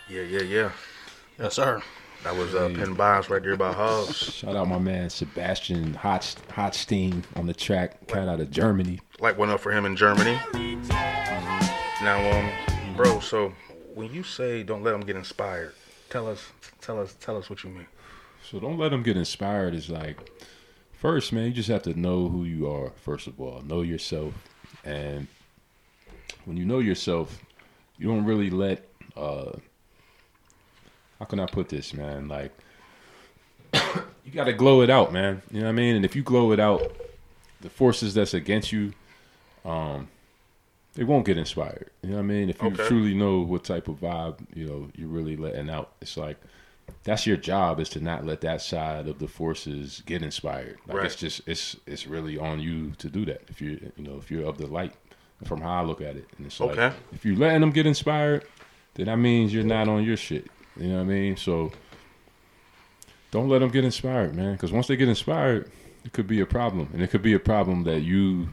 Yeah. Yes, sir. That was Pen Bias right there by HUBBS. Shout out my man Sebastian Hotstein on the track, cat out of Germany. Like one up for him in Germany. Now, bro, so when you say don't let them get inspired, tell us what you mean. So don't let them get inspired is like, first, man, you just have to know who you are, first of all. Know yourself. And when you know yourself, you don't really let, how can I put this, man? Like, you got to glow it out, man. You know what I mean? And if you glow it out, the forces that's against you, they won't get inspired. You know what I mean? If you truly know what type of vibe, you know, you're really letting out, it's like, that's your job, is to not let that side of the forces get inspired. Like, right. It's just, it's really on you to do that. If you're of the light, from how I look at it. And it's like, if you're letting them get inspired, then that means you're not on your shit. You know what I mean? So don't let them get inspired, man. Because once they get inspired, it could be a problem. And it could be a problem that you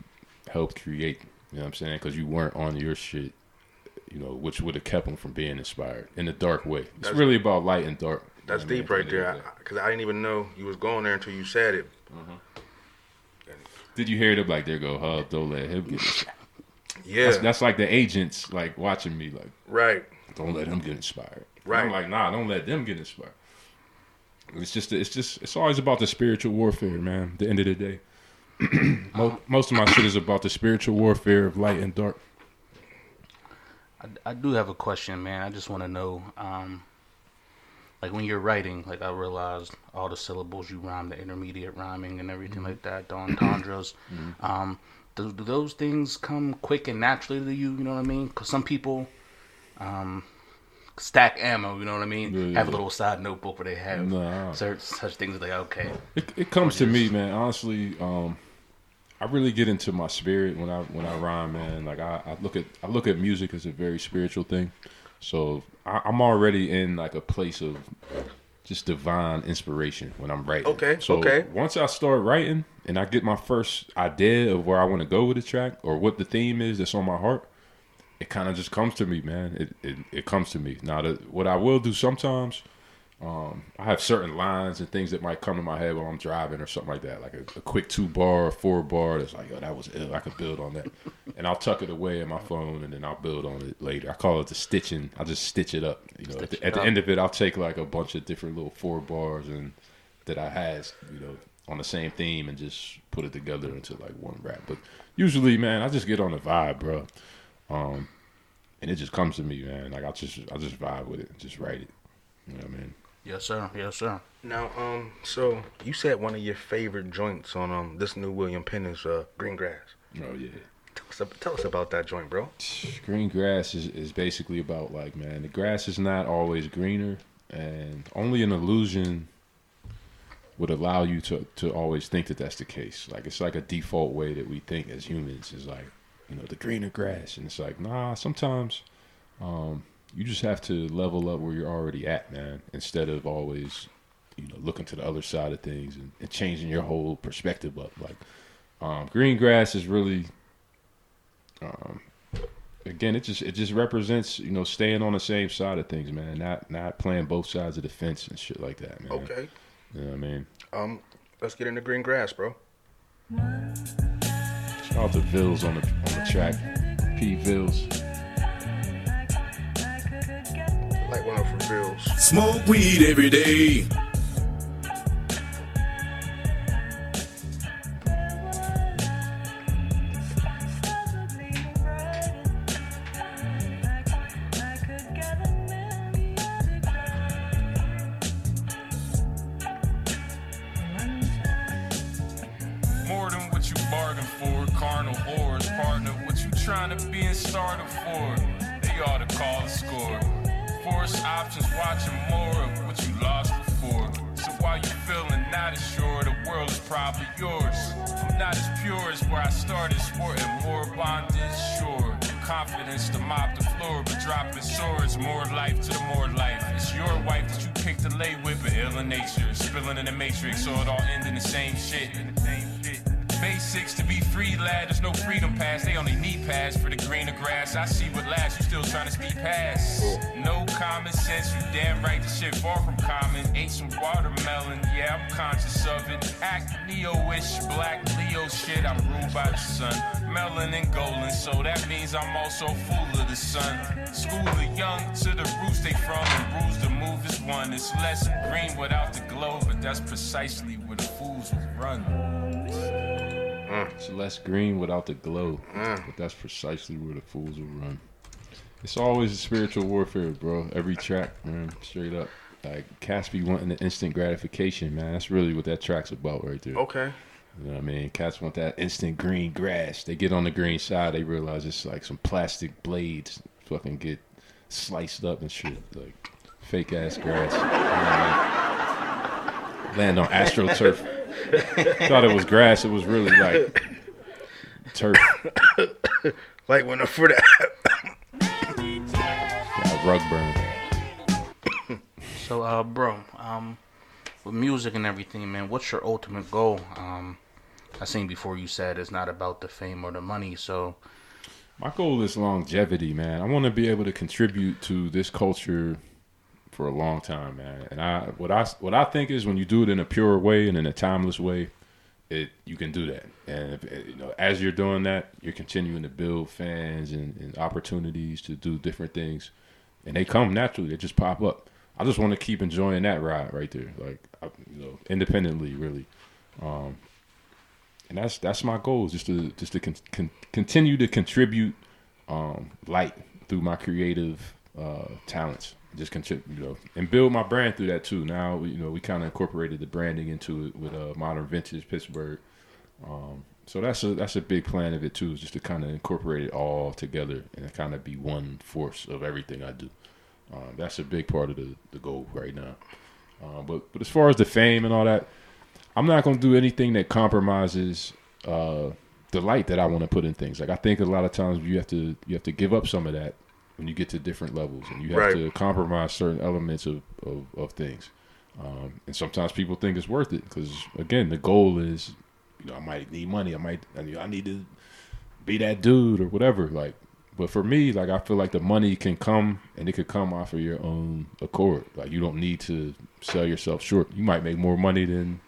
helped create. You know what I'm saying? Because you weren't on your shit, you know, which would have kept them from being inspired in a dark way. It's really about light and dark. That's deep right there. Because I didn't even know you was going there until you said it. Did you hear it? Like, there go HUBBS, don't let him get inspired. Yeah. That's like the agents, like, watching me, like, right. Don't let him get inspired. Right. I'm like, nah, don't let them get inspired. It's always about the spiritual warfare, man. At the end of the day, most of my shit is about the spiritual warfare of light and dark. I do have a question, man. I just want to know, like when you're writing, like I realized all the syllables you rhyme, the intermediate rhyming and everything like that, the entendres. Do those things come quick and naturally to you? You know what I mean? Because some people stack ammo, you know what I mean? Have a little side notebook where they have such things like, okay. It comes to me, man. Honestly, I really get into my spirit when I rhyme, man. Like I look at music as a very spiritual thing. So I'm already in like a place of just divine inspiration when I'm writing. So once I start writing and I get my first idea of where I want to go with the track or what the theme is that's on my heart, it kind of just comes to me, man. It comes to me. Now, what I will do sometimes, I have certain lines and things that might come in my head while I'm driving or something like that, like a quick 2-bar or 4-bar that's like, oh, that was ill. I could build on that. And I'll tuck it away in my phone and then I'll build on it later. I call it the stitching. I'll just stitch it up. You know, at the end of it, I'll take like a bunch of different little 4-bars and that I had, you know, on the same theme and just put it together into like one rap. But usually, man, I just get on the vibe, bro. And it just comes to me, man. Like I just vibe with it and just write it. You know what I mean? Yes, sir. Yes, sir. Now, so you said one of your favorite joints on this new William Penn is Green Grass. Oh yeah. Tell us about that joint, bro. Green grass is basically about like, man, the grass is not always greener, and only an illusion would allow you to always think that that's the case. Like, it's like a default way that we think as humans is like, you know, the greener grass. And it's like, nah, sometimes you just have to level up where you're already at, man, instead of always, you know, looking to the other side of things and changing your whole perspective up. Like, green grass is really, again, it just represents, you know, staying on the same side of things, man, not playing both sides of the fence and shit like that, man. Okay. You know what I mean? Let's get into green grass, bro. Shout out to Vills on the track. P. Vills. Like one of for bills. Smoke weed every day. More than what you bargained for, carnal whores, partner, what you trying to be and started for. They ought to call the score. Force options, watching more of what you lost before. So while you feeling not as sure, the world is probably yours. I'm not as pure as where I started, sporting more bondage, sure. Confidence to mop the floor, but dropping swords, more life to the more life. It's your wife that you picked to lay with, but ill in nature, spilling in the matrix, so it all end in the same shit. Basics to be free, lad, there's no freedom pass. They only need pass for the greener grass. I see what lasts, you still trying to speed past. No common sense, you damn right, this shit far from common. Ate some watermelon, yeah, I'm conscious of it. Act Neo-ish, black Leo shit, I'm ruled by the sun. Melon and golden, so that means I'm also full of the sun. School the young to the roots they from, and rules to move is one. It's less green without the glow, but that's precisely where the fools will run. It's less green without the glow, but that's precisely where the fools will run. It's always a spiritual warfare, bro. Every track, man, straight up. Like, cats be wanting the instant gratification, man. That's really what that track's about right there. Okay. You know what I mean? Cats want that instant green grass. They get on the green side, they realize it's like some plastic blades fucking get sliced up and shit. Like, fake ass grass. You know what I mean? Land on AstroTurf. Thought it was grass. It was really like turf. Like one for that. Got rug burn. So, bro, with music and everything, man, what's your ultimate goal? I seen before you said it's not about the fame or the money, so... My goal is longevity, man. I want to be able to contribute to this culture for a long time, man. And what I think is when you do it in a pure way and in a timeless way, you can do that. And you know, as you're doing that, you're continuing to build fans and opportunities to do different things, and they come naturally. They just pop up. I just want to keep enjoying that ride right there, like, you know, independently, really. And that's my goal, just to continue to contribute light through my creative talents. Just contribute, you know, and build my brand through that too. Now, you know, we kind of incorporated the branding into it with Modern Vintage Pittsburgh. So that's a big plan of it too, is just to kind of incorporate it all together and kind of be one force of everything I do. That's a big part of the goal right now. But as far as the fame and all that, I'm not going to do anything that compromises the light that I want to put in things. Like, I think a lot of times you have to give up some of that when you get to different levels, and you have to compromise certain elements of things. And sometimes people think it's worth it because, again, the goal is, you know, I might need money. I need to be that dude or whatever. Like, but for me, like, I feel like the money can come, and it could come off of your own accord. Like, you don't need to sell yourself short. You might make more money than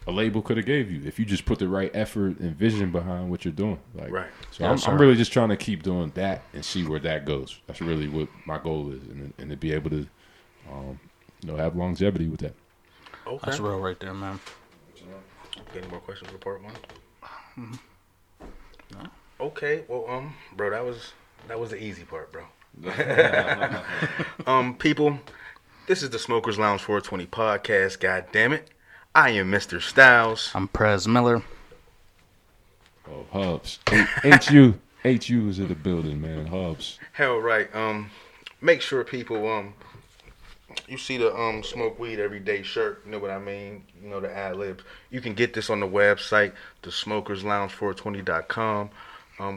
a label could have gave you if you just put the right effort and vision behind what you're doing. Like, right. So I'm really just trying to keep doing that and see where that goes. That's really what my goal is, and to be able to, you know, have longevity with that. Okay. That's real right there, man. Any more questions for part one? No. Okay. Well, bro, that was the easy part, bro. People, this is the Smokers Lounge 420 podcast. God damn it. I am Mr. Styles. I'm Prez Miller. Oh, HUBBS. HU is in the building, man. HUBBS. Hell right. Make sure people you see the smoke weed every day shirt. You know what I mean? You know the ad libs. You can get this on the website, the smokerslounge420.com.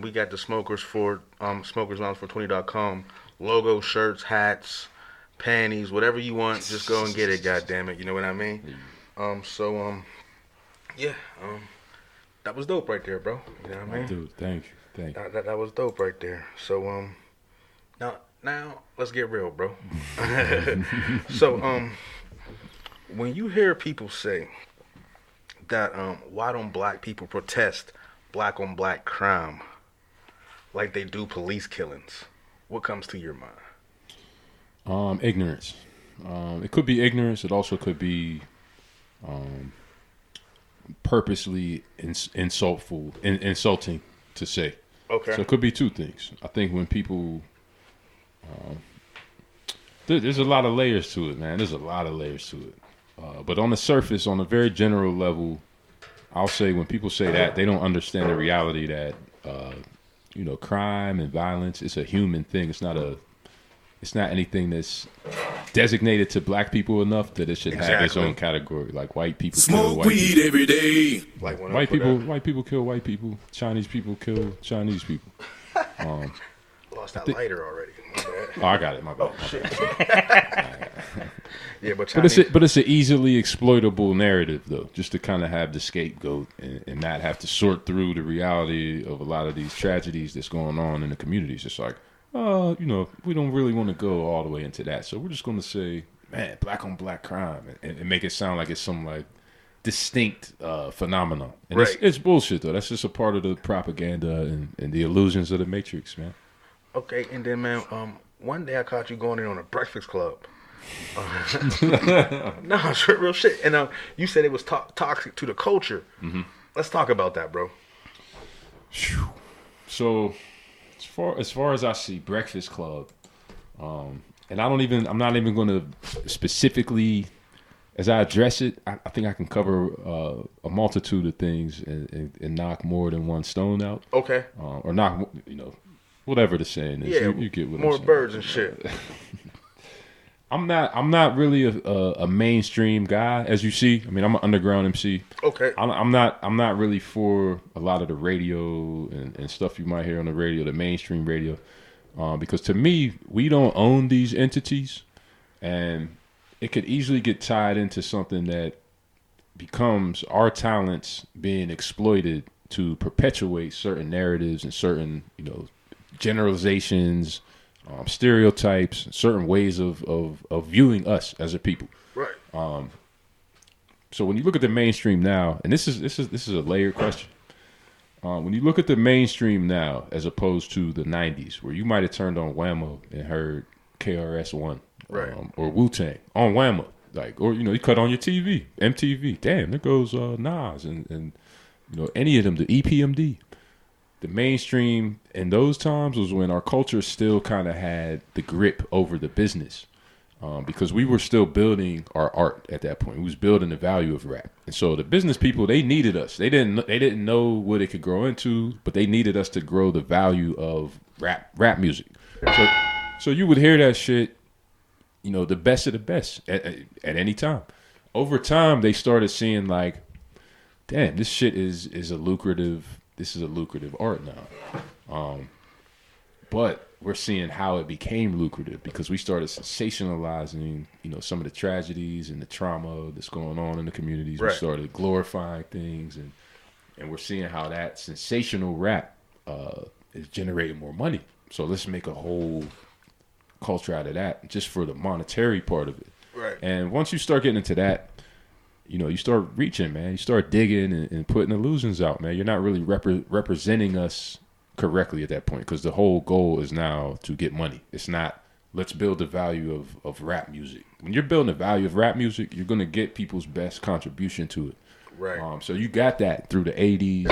We got the smokerslounge420.com logo, shirts, hats, panties, whatever you want. Just go and get it. God damn it, you know what I mean? Yeah. That was dope right there, bro. You know what I mean? Dude, thank you. That was dope right there. So now let's get real, bro. So when you hear people say that why don't black people protest black on black crime like they do police killings, what comes to your mind? Ignorance. It could be ignorance. It also could be purposely insulting to say. Okay. So it could be two things. I think when people, there's a lot of layers to it, man. There's a lot of layers to it. But on the surface, on a very general level, I'll say when people say that, they don't understand the reality that, crime and violence, it's a human thing. It's not anything that's designated to black people enough that it should have its own category. Like white people kill Smoke white weed people. every day. Like when White people kill white people. Chinese people kill Chinese people. Lost that lighter already. My bad. Oh, I got it. My bad. Yeah, but But it's an easily exploitable narrative, though, just to kind of have the scapegoat and not have to sort through the reality of a lot of these tragedies that's going on in the communities. It's like, we don't really want to go all the way into that, so we're just going to say, man, black on black crime, and make it sound like it's some like distinct phenomenon. And Right. it's bullshit, though. That's just a part of the propaganda and the illusions of the Matrix, man. Okay, and then man, one day I caught you going in on a Breakfast Club. No, real shit. And you said it was toxic to the culture. Mm-hmm. Let's talk about that, bro. So, as far as I see, Breakfast Club, and I'm not even going to specifically, as I address it, I think I can cover a multitude of things and knock more than one stone out. Okay. Or knock, whatever the saying is. Yeah, you get what more I'm saying. birds and shit. I'm not really a mainstream guy, as you see. I mean, I'm an underground MC. Okay. I'm not really for a lot of the radio and stuff you might hear on the radio, the mainstream radio, because to me, we don't own these entities, and it could easily get tied into something that becomes our talents being exploited to perpetuate certain narratives and certain generalizations. Stereotypes, certain ways of viewing us as a people. Right. So when you look at the mainstream now, and this is a layered question. When you look at the mainstream now, as opposed to the '90s, where you might have turned on Whammo and heard KRS-One, right, or Wu-Tang on Whammo, or you cut on your TV, MTV. Damn, there goes Nas and any of them, the EPMD. The mainstream in those times was when our culture still kind of had the grip over the business, because we were still building our art at that point. We was building the value of rap, and so the business people, they needed us. They didn't know what it could grow into, but they needed us to grow the value of rap music. So you would hear that shit, the best of the best at any time. Over time, they started seeing like, damn, this shit is a lucrative. This is a lucrative art now. But we're seeing how it became lucrative because we started sensationalizing, some of the tragedies and the trauma that's going on in the communities. Right. We started glorifying things, and we're seeing how that sensational rap is generating more money. So let's make a whole culture out of that just for the monetary part of it. Right. And once you start getting into that, you start reaching, man. You start digging and putting illusions out, man. You're not really representing us correctly at that point because the whole goal is now to get money. It's not, let's build the value of rap music. When you're building the value of rap music, you're going to get people's best contribution to it. Right. So you got that through the 80s,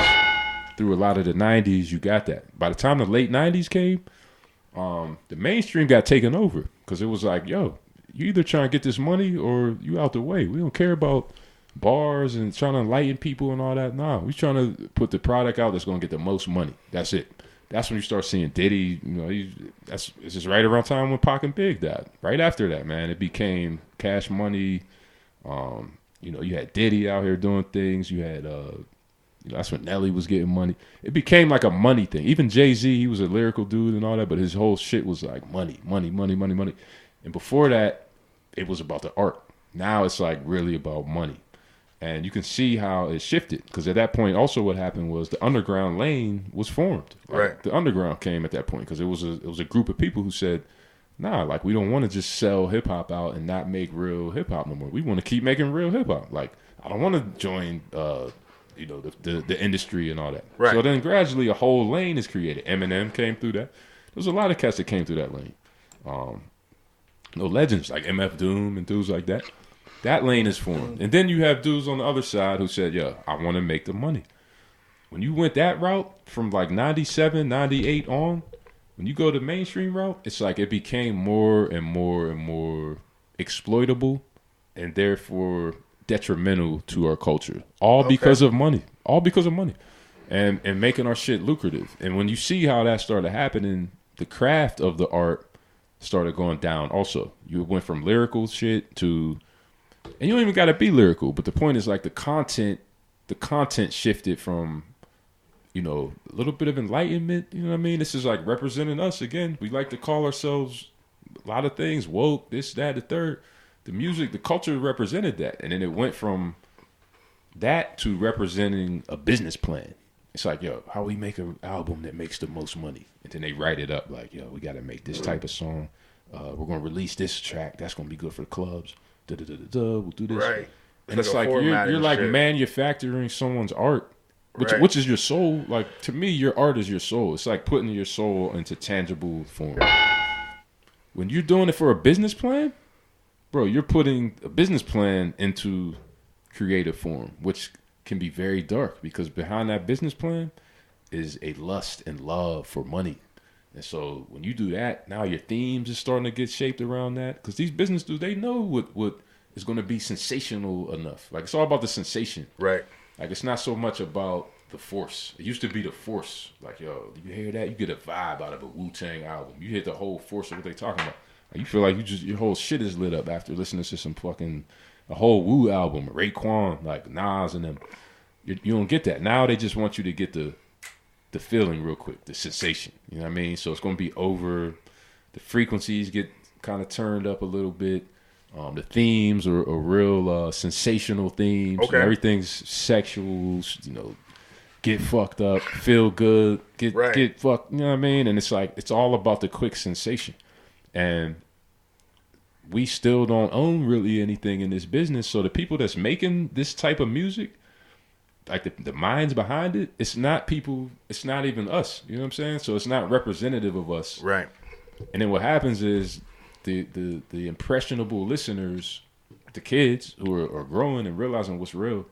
through a lot of the 90s, you got that. By the time the late 90s came, the mainstream got taken over because it was like, yo, you either trying to get this money or you out the way. We don't care about bars and trying to enlighten people and all that. Nah, we trying to put the product out that's going to get the most money. That's it. that's when you start seeing Diddy. You know, it's just right around time when Pac and Big died. Right after that, man, it became Cash Money. You know, you had Diddy out here doing things. You had, you know, that's when Nelly was getting money. It became like a money thing. Even Jay-Z, he was a lyrical dude and all that, but his whole shit was like money, money, money, money, money. And before that, it was about the art. Now it's like really about money. And you can see how it shifted, because at that point also what happened was the underground lane was formed. Like, right. The underground came at that point because it was a group of people who said, nah, like we don't want to just sell hip hop out and not make real hip hop no more. We want to keep making real hip hop. Like I don't want to join, you know, the industry and all that. Right. So then gradually a whole lane is created. Eminem came through that. There was a lot of cats that came through that lane. No legends like MF Doom and dudes like that. That lane is formed. And then you have dudes on the other side who said, yeah, I want to make the money. When you went that route from like 97, 98 on, when you go the mainstream route, it's like it became more and more and more exploitable and therefore detrimental to our culture. All because of money. All because of money. And making our shit lucrative. And when you see how that started happening, the craft of the art started going down also. You went from lyrical shit to... And you don't even got to be lyrical, but the point is like the content shifted from, you know, a little bit of enlightenment. You know what I mean? This is like representing us again. We like to call ourselves a lot of things, woke, this, that, the third. The music, the culture represented that. And then it went from that to representing a business plan. It's like, yo, how we make an album that makes the most money? And then they write it up like, yo, we got to make this type of song. We're going to release this track. That's going to be good for the clubs. We'll do this. Right. And it's like you're like shit. Manufacturing someone's art, which is your soul. Like to me, your art is your soul. It's like putting your soul into tangible form. When you're doing it for a business plan, bro, you're putting a business plan into creative form, which can be very dark because behind that business plan is a lust and love for money. And so when you do that, now your themes is starting to get shaped around that. Because these business dudes, they know what is going to be sensational enough. Like, it's all about the sensation. Right. Like, it's not so much about the force. It used to be the force. Like, yo, you hear that? You get a vibe out of a Wu-Tang album. You hit the whole force of what they talking about. Like, you feel like your whole shit is lit up after listening to some fucking, a whole Wu album, Raekwon, like Nas and them. You don't get that. Now they just want you to get the feeling real quick, the sensation. You know what I mean? So it's going to be over. The frequencies get kind of turned up a little bit. The themes are real sensational themes. Okay. Everything's sexual, you know, get fucked up, feel good, get fucked, you know what I mean? And it's like, it's all about the quick sensation. And we still don't own really anything in this business. So the people that's making this type of music, like the minds behind it, it's not people, it's not even us. You know what I'm saying? So it's not representative of us. Right. And then what happens is the impressionable listeners, the kids who are growing and realizing what's real,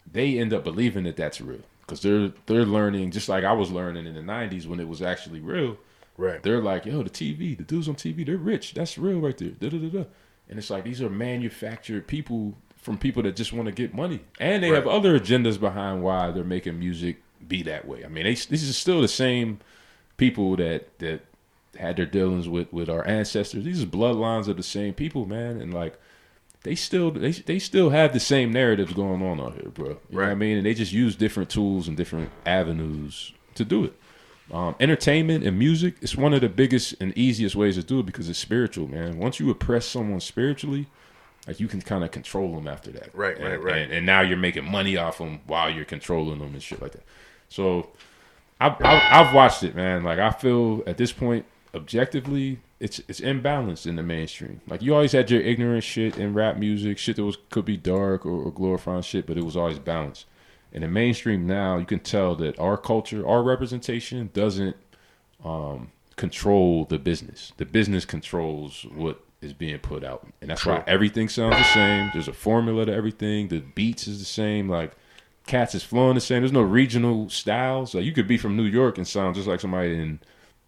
they end up believing that that's real. Because they're learning, just like I was learning in the 90s when it was actually real. Right. They're like, yo, the dudes on TV, they're rich. That's real right there. Da-da-da-da. And it's like, these are manufactured people from people that just want to get money. And they have other agendas behind why they're making music be that way. I mean, these are still the same people that had their dealings with our ancestors. These are bloodlines of the same people, man. And like, they still have the same narratives going on out here, bro. You know what I mean? And they just use different tools and different avenues to do it. Entertainment and music, it's one of the biggest and easiest ways to do it because it's spiritual, man. Once you oppress someone spiritually, like you can kind of control them after that. Right. And now you're making money off them while you're controlling them and shit like that. So I've watched it, man. Like I feel at this point, objectively, it's imbalanced in the mainstream. Like you always had your ignorant shit in rap music, shit that could be dark or glorifying shit, but it was always balanced. In the mainstream now, you can tell that our culture, our representation doesn't control the business. The business controls what is being put out. And that's why everything sounds the same. There's a formula to everything. The beats is the same. Like, cats is flowing the same. There's no regional styles. Like, you could be from New York and sound just like somebody in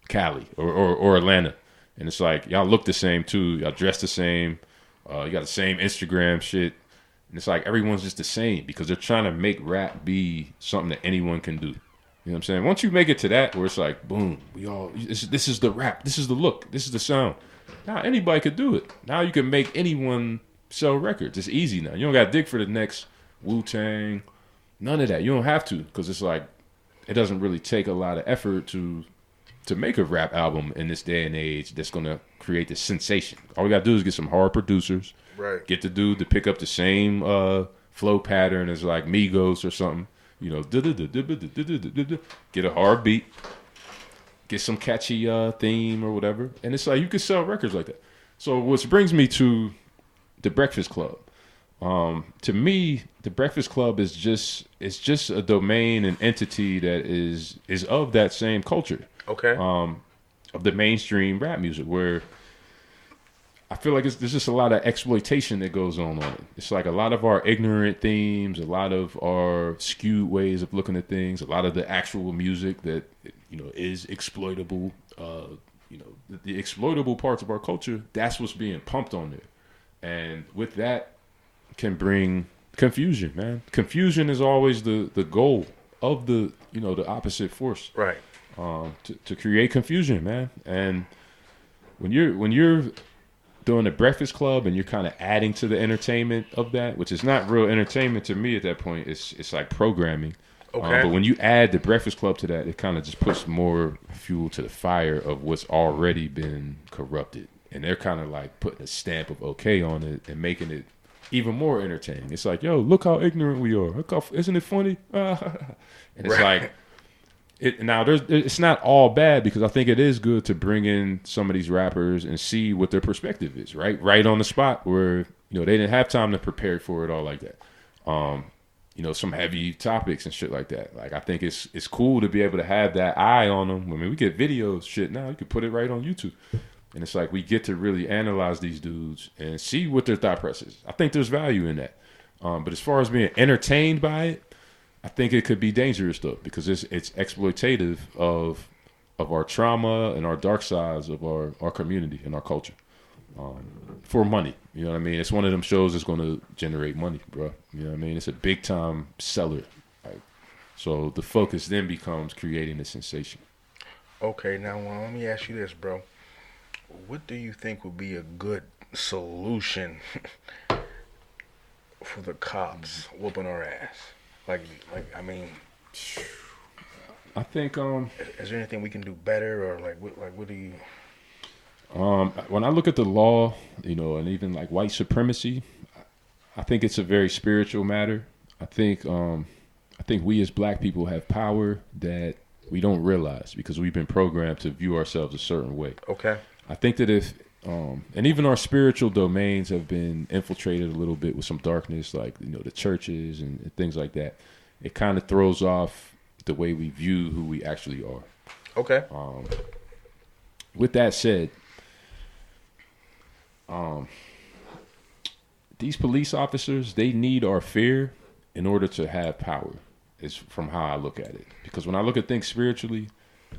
Cali or Atlanta. And it's like, y'all look the same, too. Y'all dress the same. You got the same Instagram shit. And it's like everyone's just the same because they're trying to make rap be something that anyone can do. You know what I'm saying? Once you make it to that, where it's like, boom, this is the rap, this is the look, this is the sound. Now anybody could do it. Now you can make anyone sell records. It's easy now. You don't got to dig for the next Wu-Tang. None of that. You don't have to, because it's like it doesn't really take a lot of effort to make a rap album in this day and age that's going to create this sensation. All we got to do is get some hard producers. Right. Get the dude to pick up the same flow pattern as like Migos or something. You know, get a hard beat, get some catchy theme or whatever, and it's like you can sell records like that. So, which brings me to the Breakfast Club. To me, the Breakfast Club is just a domain and entity that is of that same culture. Okay. Of the mainstream rap music, where I feel like there's just a lot of exploitation that goes on it. It's like a lot of our ignorant themes, a lot of our skewed ways of looking at things, a lot of the actual music that, you know, is exploitable. You know, the exploitable parts of our culture, that's what's being pumped on there. And with that can bring confusion, man. Confusion is always the goal of the, you know, the opposite force. Right. To create confusion, man. And when you're doing the Breakfast Club and you're kind of adding to the entertainment of that, which is not real entertainment to me at that point, it's like programming. Okay. But when you add the Breakfast Club to that, it kind of just puts more fuel to the fire of what's already been corrupted. And they're kind of like putting a stamp of okay on it and making it even more entertaining. It's like, yo, look how ignorant we are. Look how, isn't it funny? And it's like, it's not all bad, because I think it is good to bring in some of these rappers and see what their perspective is, right on the spot, where, you know, they didn't have time to prepare for it all like that. You know, some heavy topics and shit like that. Like, I think it's cool to be able to have that eye on them. I mean, we get videos, shit now, you can put it right on YouTube. And it's like we get to really analyze these dudes and see what their thought process is. I think there's value in that. But as far as being entertained by it, I think it could be dangerous though, because it's exploitative of our trauma and our dark sides of our community and our culture, for money. You know what I mean? It's one of them shows that's going to generate money, bro. You know what I mean? It's a big time seller. Like, so the focus then becomes creating a sensation. Okay, now let me ask you this, bro. What do you think would be a good solution for the cops whooping our ass? Like, I mean, I think is there anything we can do better, or what do you? When I look at the law, you know, and even like white supremacy, I think it's a very spiritual matter. I think we as black people have power that we don't realize, because we've been programmed to view ourselves a certain way. Okay. I think that if and even our spiritual domains have been infiltrated a little bit with some darkness, like, you know, the churches and things like that. It kind of throws off the way we view who we actually are. Okay. With that said, these police officers, they need our fear in order to have power, is from how I look at it. Because when I look at things spiritually,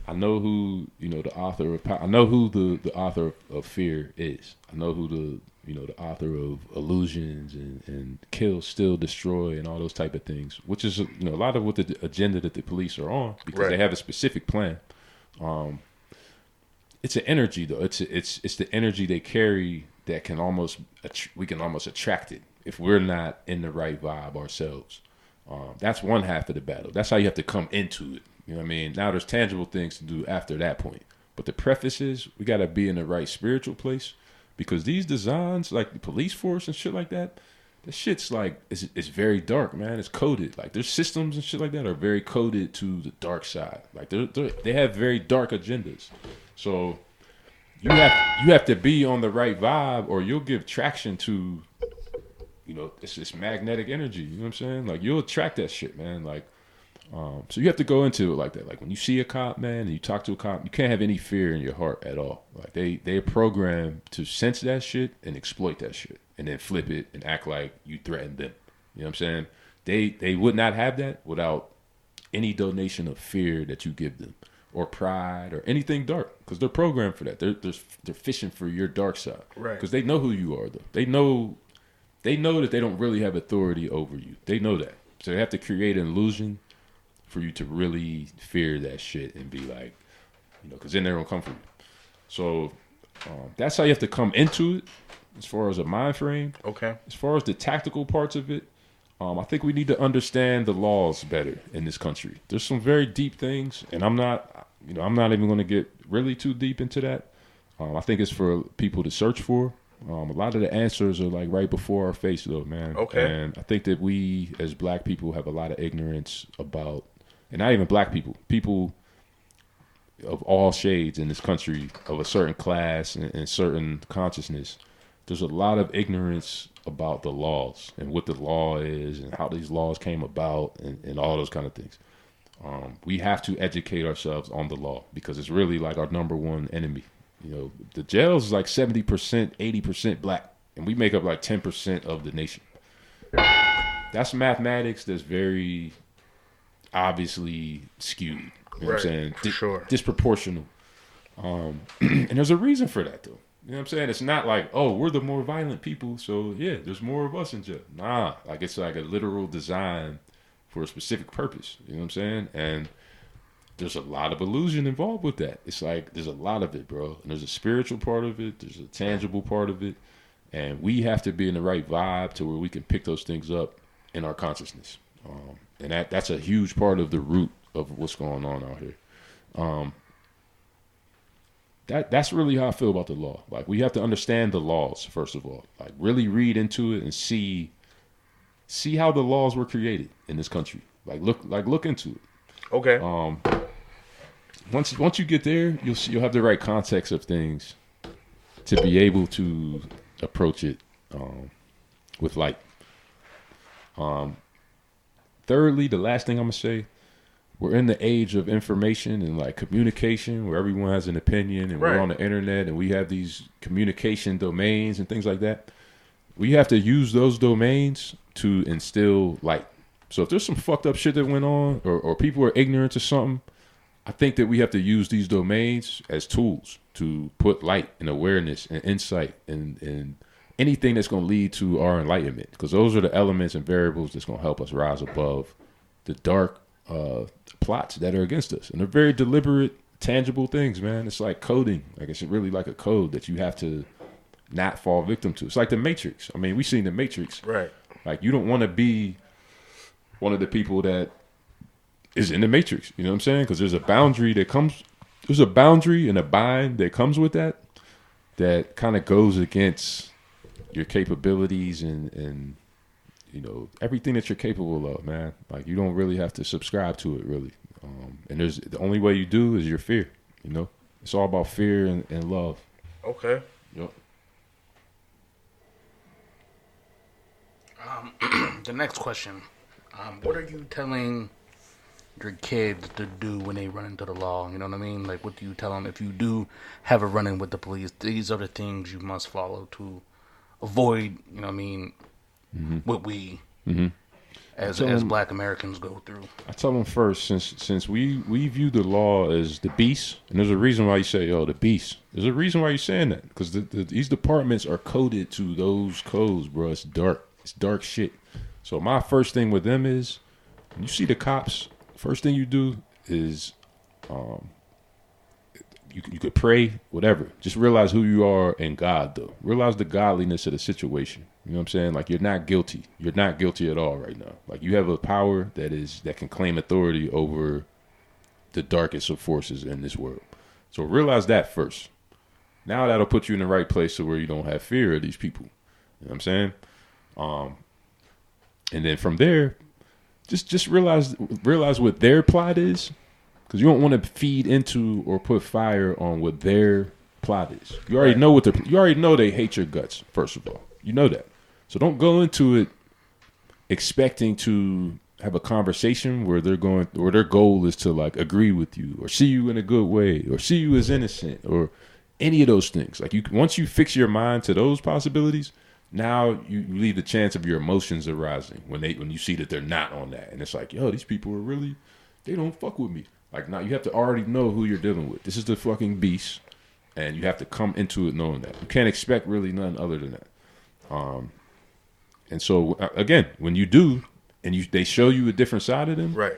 I know who, you know, the author of power. I know who the author of fear is. I know who the author of illusions and kill, steal, destroy, and all those type of things. Which is, you know, a lot of what the agenda that the police are on, because they have a specific plan. It's an energy though. It's the energy they carry that can we can almost attract it if we're not in the right vibe ourselves. That's one half of the battle. That's how you have to come into it. You know what I mean? Now there's tangible things to do after that point. But the preface is we got to be in the right spiritual place, because these designs, like the police force and shit like that, the shit's like, it's very dark, man. It's coded. Like their systems and shit like that are very coded to the dark side. Like they have very dark agendas. So you have to be on the right vibe, or you'll give traction to, you know, it's this magnetic energy. You know what I'm saying? Like you'll attract that shit, man. Like, so you have to go into it like that. Like when you see a cop, man, and you talk to a cop, you can't have any fear in your heart at all. Like they're programmed to sense that shit and exploit that shit, and then flip it and act like you threatened them. You know what I'm saying? They would not have that without any donation of fear that you give them, or pride, or anything dark, because they're programmed for that. They're fishing for your dark side, right? Because they know who you are, though. They know that they don't really have authority over you. They know that, so they have to create an illusion for you to really fear that shit and be like, because then they're gonna come for you. So that's how you have to come into it, as far as a mind frame. Okay. As far as the tactical parts of it, I think we need to understand the laws better in this country. There's some very deep things, and I'm not even going to get really too deep into that. I think it's for people to search for. A lot of the answers are like right before our face, though, man. Okay. And I think that we, as black people, have a lot of ignorance about, and not even black people, people of all shades in this country, of a certain class and certain consciousness. There's a lot of ignorance about the laws and what the law is and how these laws came about and all those kind of things. We have to educate ourselves on the law because it's really like our number one enemy. The jails is like 70%, 80% black, and we make up like 10% of the nation. That's mathematics that's very obviously skewed. You know what I'm saying? Sure. Disproportional. And there's a reason for that, though. You know what I'm saying? It's not like, oh, we're the more violent people, so yeah, there's more of us in jail. Nah, like it's like a literal design for a specific purpose. You know what I'm saying? And there's a lot of illusion involved with that. It's like there's a lot of it, bro. And there's a spiritual part of it. There's a tangible part of it. And we have to be in the right vibe to where we can pick those things up in our consciousness. And that's a huge part of the root of what's going on out here. That's really how I feel about the law. Like, we have to understand the laws, first of all. Like, really read into it and see how the laws were created in this country. Look into it. Okay. Once you get there, you'll have the right context of things to be able to approach it with light. Thirdly, the last thing I'm gonna say, we're in the age of information and like communication where everyone has an opinion and we're on the internet and we have these communication domains and things like that. We have to use those domains to instill light. So if there's some fucked up shit that went on or people are ignorant to something, I think that we have to use these domains as tools to put light and awareness and insight and anything that's going to lead to our enlightenment, because those are the elements and variables that's going to help us rise above the dark plots that are against us. And they're very deliberate, tangible things, man. It's like coding. Like, it's really like a code that you have to not fall victim to. It's like the Matrix. I mean, we've seen the Matrix. Right. Like, you don't want to be one of the people that is in the Matrix. You know what I'm saying? Because there's a boundary and a bind that comes with that kind of goes against your capabilities and everything that you're capable of, man. Like, you don't really have to subscribe to it, really. And the only way you do is your fear. It's all about fear and love. Okay. Yep. The next question. What are you telling your kids to do when they run into the law? You know what I mean? Like, what do you tell them if you do have a run-in with the police? These are the things you must follow to avoid, you know what I mean, what we as black Americans go through. I tell them first, since we view the law as the beast, and there's a reason why you say, the beast. There's a reason why you're saying that, because these departments are coded to those codes, bro. It's dark. It's dark shit. So my first thing with them is, when you see the cops, first thing you do is, you could pray, whatever. Just realize who you are in God, though. Realize the godliness of the situation. You know what I'm saying? Like, you're not guilty. You're not guilty at all right now. Like, you have a power that can claim authority over the darkest of forces in this world. So realize that first. Now that'll put you in the right place to where you don't have fear of these people. You know what I'm saying? And then from there, just realize what their plot is, because you don't want to feed into or put fire on what their plot is. You already know you already know they hate your guts. First of all, you know that. So don't go into it expecting to have a conversation where their goal is to like agree with you or see you in a good way or see you as innocent or any of those things. Like, once you fix your mind to those possibilities, now you leave the chance of your emotions arising when you see that they're not on that. And it's like, these people are really, they don't fuck with me. Like, now you have to already know who you're dealing with. This is the fucking beast, and you have to come into it knowing that. You can't expect really nothing other than that. And so, again, when you do, and they show you a different side of them, right?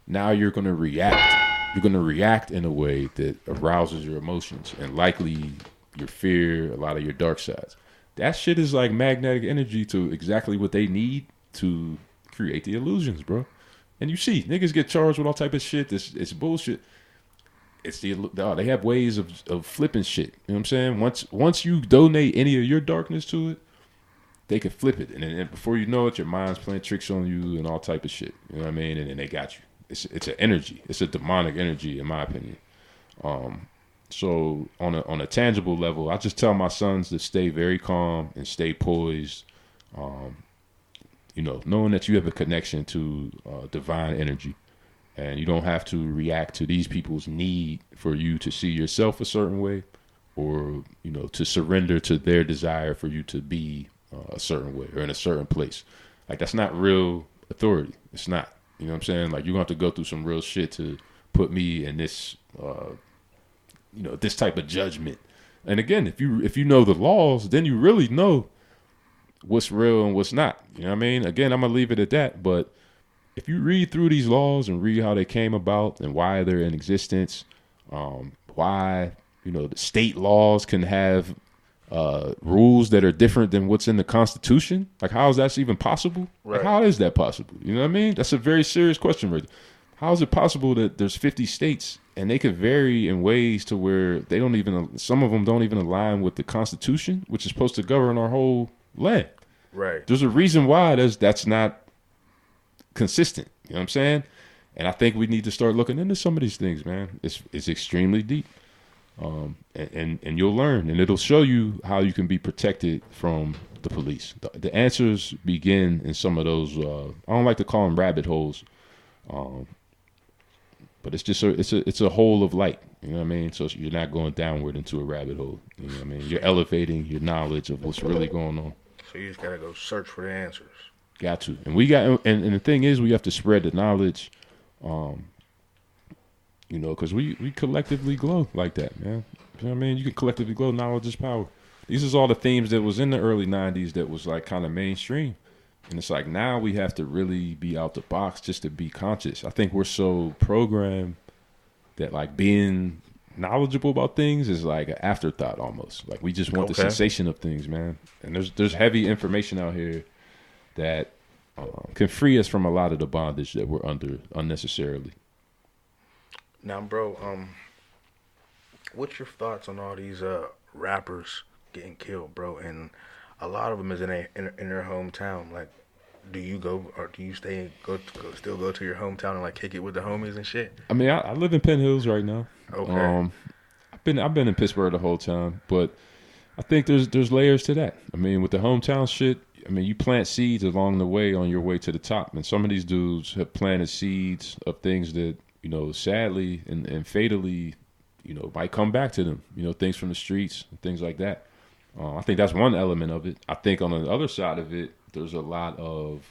now you're going to react. You're going to react in a way that arouses your emotions and likely your fear, a lot of your dark sides. That shit is like magnetic energy to exactly what they need to create the illusions, bro. And you see, niggas get charged with all type of shit. It's bullshit. It's they have ways of flipping shit. You know what I'm saying? Once you donate any of your darkness to it, they can flip it, and then before you know it, your mind's playing tricks on you and all type of shit. You know what I mean? And then they got you. It's an energy. It's a demonic energy, in my opinion. So on a tangible level, I just tell my sons to stay very calm and stay poised. Knowing that you have a connection to divine energy, and you don't have to react to these people's need for you to see yourself a certain way, or to surrender to their desire for you to be a certain way or in a certain place. Like, that's not real authority. It's not. You know what I'm saying? Like, you're going to have to go through some real shit to put me in this, this type of judgment. And again, if you know the laws, then you really know what's real and what's not. You know what I mean? Again, I'm going to leave it at that. But if you read through these laws and read how they came about and why they're in existence, why, the state laws can have rules that are different than what's in the Constitution. Like, how is that even possible? Right. Like, how is that possible? You know what I mean? That's a very serious question, right? How is it possible that there's 50 states and they could vary in ways to where some of them don't even align with the Constitution, which is supposed to govern our whole land? Right. There's a reason why that's not consistent. You know what I'm saying? And I think we need to start looking into some of these things, man. It's extremely deep. And you'll learn, and it'll show you how you can be protected from the police. The answers begin in some of those. I don't like to call them rabbit holes, but it's just it's a hole of light. You know what I mean? So you're not going downward into a rabbit hole. You know what I mean? You're elevating your knowledge of what's really going on. So you just gotta go search for the answers. Got to, and and the thing is, we have to spread the knowledge. Because we collectively glow like that, man. You know what I mean? You can collectively glow. Knowledge is power. These is all the themes that was in the early 90s that was like kind of mainstream. And it's like now we have to really be out the box just to be conscious. I think we're so programmed that like being knowledgeable about things is like an afterthought almost. Like we just want the sensation of things, man. And there's heavy information out here that can free us from a lot of the bondage that we're under unnecessarily. Now, bro, what's your thoughts on all these rappers getting killed, bro? And a lot of them is in their hometown. Like, do you go or do you still go to your hometown and like kick it with the homies and shit? I mean, I live in Penn Hills right now. Okay. I've been in Pittsburgh the whole time, but I think there's layers to that. I mean, with the hometown shit, I mean, you plant seeds along the way on your way to the top, and some of these dudes have planted seeds of things that, sadly and fatally, might come back to them, things from the streets and things like that. I think that's one element of it. I think on the other side of it, there's a lot of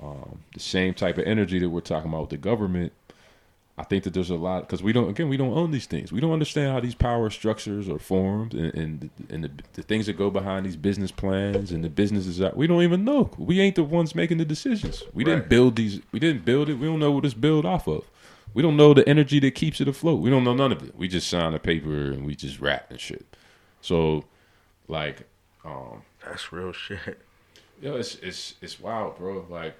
the same type of energy that we're talking about with the government. I think that there's a lot, because we don't own these things. We don't understand how these power structures are formed and the things that go behind these business plans and the businesses that we don't even know. We ain't the ones making the decisions. We didn't build these. We didn't build it. We don't know what it's built off of. We don't know the energy that keeps it afloat. We don't know none of it. We just sign a paper and we just rap and shit. So, like, that's real shit. Yo, it's wild, bro. Like,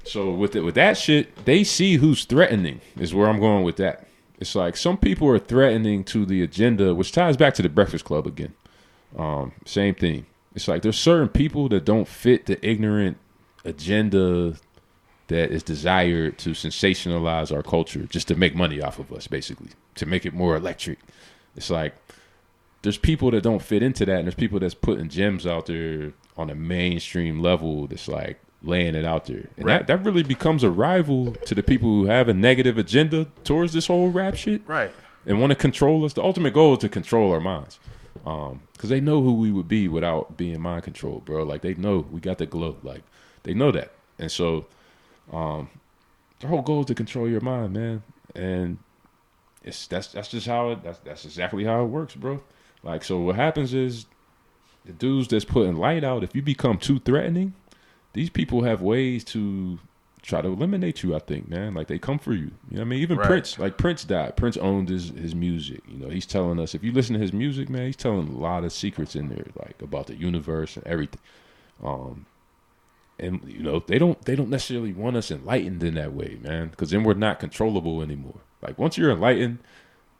so with that shit, they see who's threatening is where I'm going with that. It's like some people are threatening to the agenda, which ties back to the Breakfast Club again. Same thing. It's like there's certain people that don't fit the ignorant agenda that is desired to sensationalize our culture just to make money off of us, basically, to make it more electric. It's like there's people that don't fit into that, and there's people that's putting gems out there on a mainstream level that's like laying it out there. And that really becomes a rival to the people who have a negative agenda towards this whole rap shit. Right. And want to control us. The ultimate goal is to control our minds. Because they know who we would be without being mind controlled, bro. Like, they know we got the glow. Like, they know that. And so the whole goal is to control your mind, man. And that's just how that's exactly how it works, bro. Like, so what happens is the dudes that's putting light out, if you become too threatening, these people have ways to try to eliminate you, I think, man. Like, they come for you. You know what I mean? Even Right. Prince. Like, Prince died. Prince owned his music. You know, he's telling us, if you listen to his music, man, he's telling a lot of secrets in there, like, about the universe and everything. And, you know, they don't necessarily want us enlightened in that way, man, because then we're not controllable anymore. Like, once you're enlightened,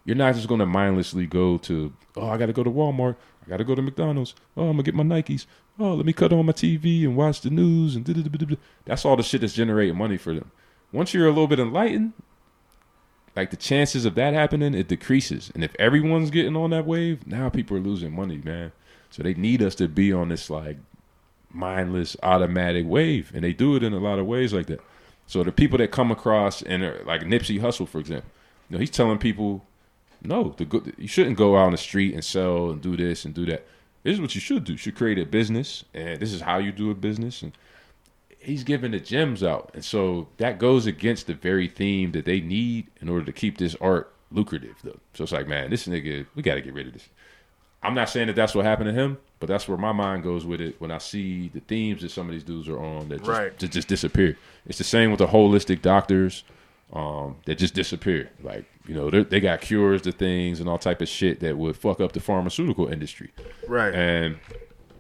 you're not just going to mindlessly go to, oh, I got to go to Walmart. I got to go to McDonald's. Oh, I'm going to get my Nikes. Oh, let me cut on my TV and watch the news. And that's all the shit that's generating money for them. Once you're a little bit enlightened, like, the chances of that happening, it decreases. And if everyone's getting on that wave, now people are losing money, man. So they need us to be on this, like, mindless, automatic wave. And they do it in a lot of ways like that. So the people that come across, and are, like Nipsey Hussle, for example, you know, he's telling people, no, you shouldn't go out on the street and sell and do this and do that. This is what you should do. You should create a business, and this is how you do a business. And he's giving the gems out. And so that goes against the very theme that they need in order to keep this art lucrative, though. So it's like, man, this nigga, we got to get rid of this. I'm not saying that that's what happened to him, but that's where my mind goes with it when I see the themes that some of these dudes are on that just disappear. It's the same with the holistic doctors that just disappear. Like, you know, they got cures to things and all type of shit that would fuck up the pharmaceutical industry. Right. And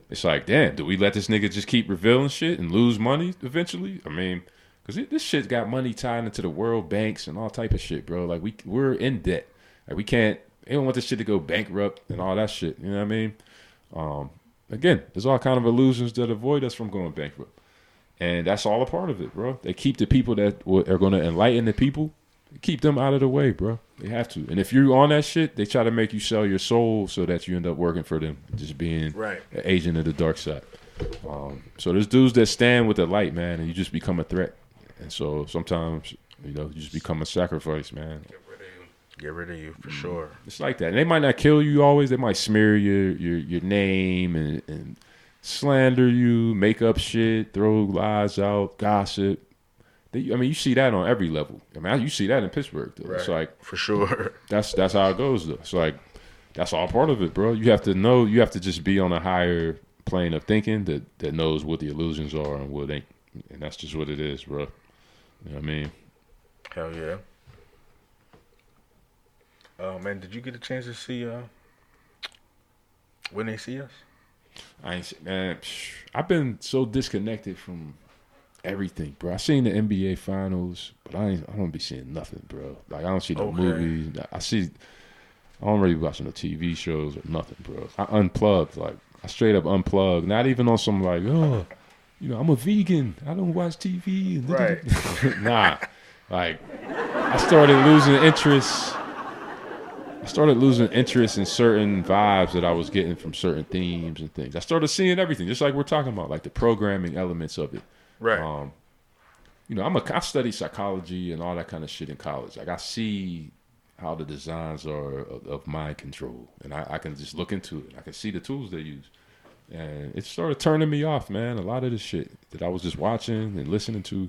it's like, damn, do we let this nigga just keep revealing shit and lose money eventually? I mean, because this shit got money tied into the world banks and all type of shit, bro. Like, we're in debt. Like, we can't. They don't want this shit to go bankrupt and all that shit. You know what I mean? Again, there's all kind of illusions that avoid us from going bankrupt. And that's all a part of it, bro. They keep the people that are going to enlighten the people, keep them out of the way, bro. They have to. And if you're on that shit, they try to make you sell your soul so that you end up working for them, just being an agent of the dark side. So there's dudes that stand with the light, man, and you just become a threat. And so sometimes, you know, you just become a sacrifice, man. Get rid of you for sure. It's like that. And they might not kill you always. They might smear your name and slander you, make up shit, throw lies out, gossip. I mean, you see that on every level. I mean, you see that in Pittsburgh, though. Right. It's like, for sure. That's how it goes, though. It's like, that's all part of it, bro. You have to know. You have to just be on a higher plane of thinking that knows what the illusions are and what ain't. And that's just what it is, bro. You know what I mean? Hell yeah. Oh, man, did you get a chance to see When They See Us? Man, I've been so disconnected from everything, bro. I seen the NBA finals, but I don't be seeing nothing, bro. Like, I don't see no movies. I don't really watch no TV shows or nothing, bro. I unplugged, like, I straight up unplugged. Not even on some, like, oh, you know, I'm a vegan. I don't watch TV. And Right. Nah. Like, I started losing interest in certain vibes that I was getting from certain themes and things. I started seeing everything, just like we're talking about, like the programming elements of it. Right. You know, I study psychology and all that kind of shit in college. Like, I see how the designs are of mind control, and I can just look into it. I can see the tools they use, and it started turning me off, man. A lot of the shit that I was just watching and listening to.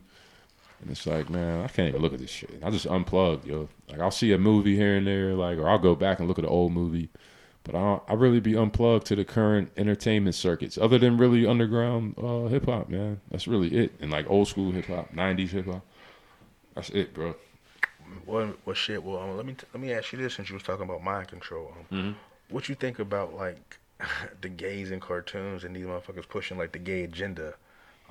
And it's like, man, I can't even look at this shit. I just unplug, yo. Like, I'll see a movie here and there, like, or I'll go back and look at an old movie. But I really be unplugged to the current entertainment circuits, other than really underground hip-hop, man. That's really it. And, like, old school hip-hop, 90s hip-hop. That's it, bro. Well, shit. Well, let me ask you this, since you was talking about mind control. What you think about, like, the gays in cartoons and these motherfuckers pushing, like, the gay agenda?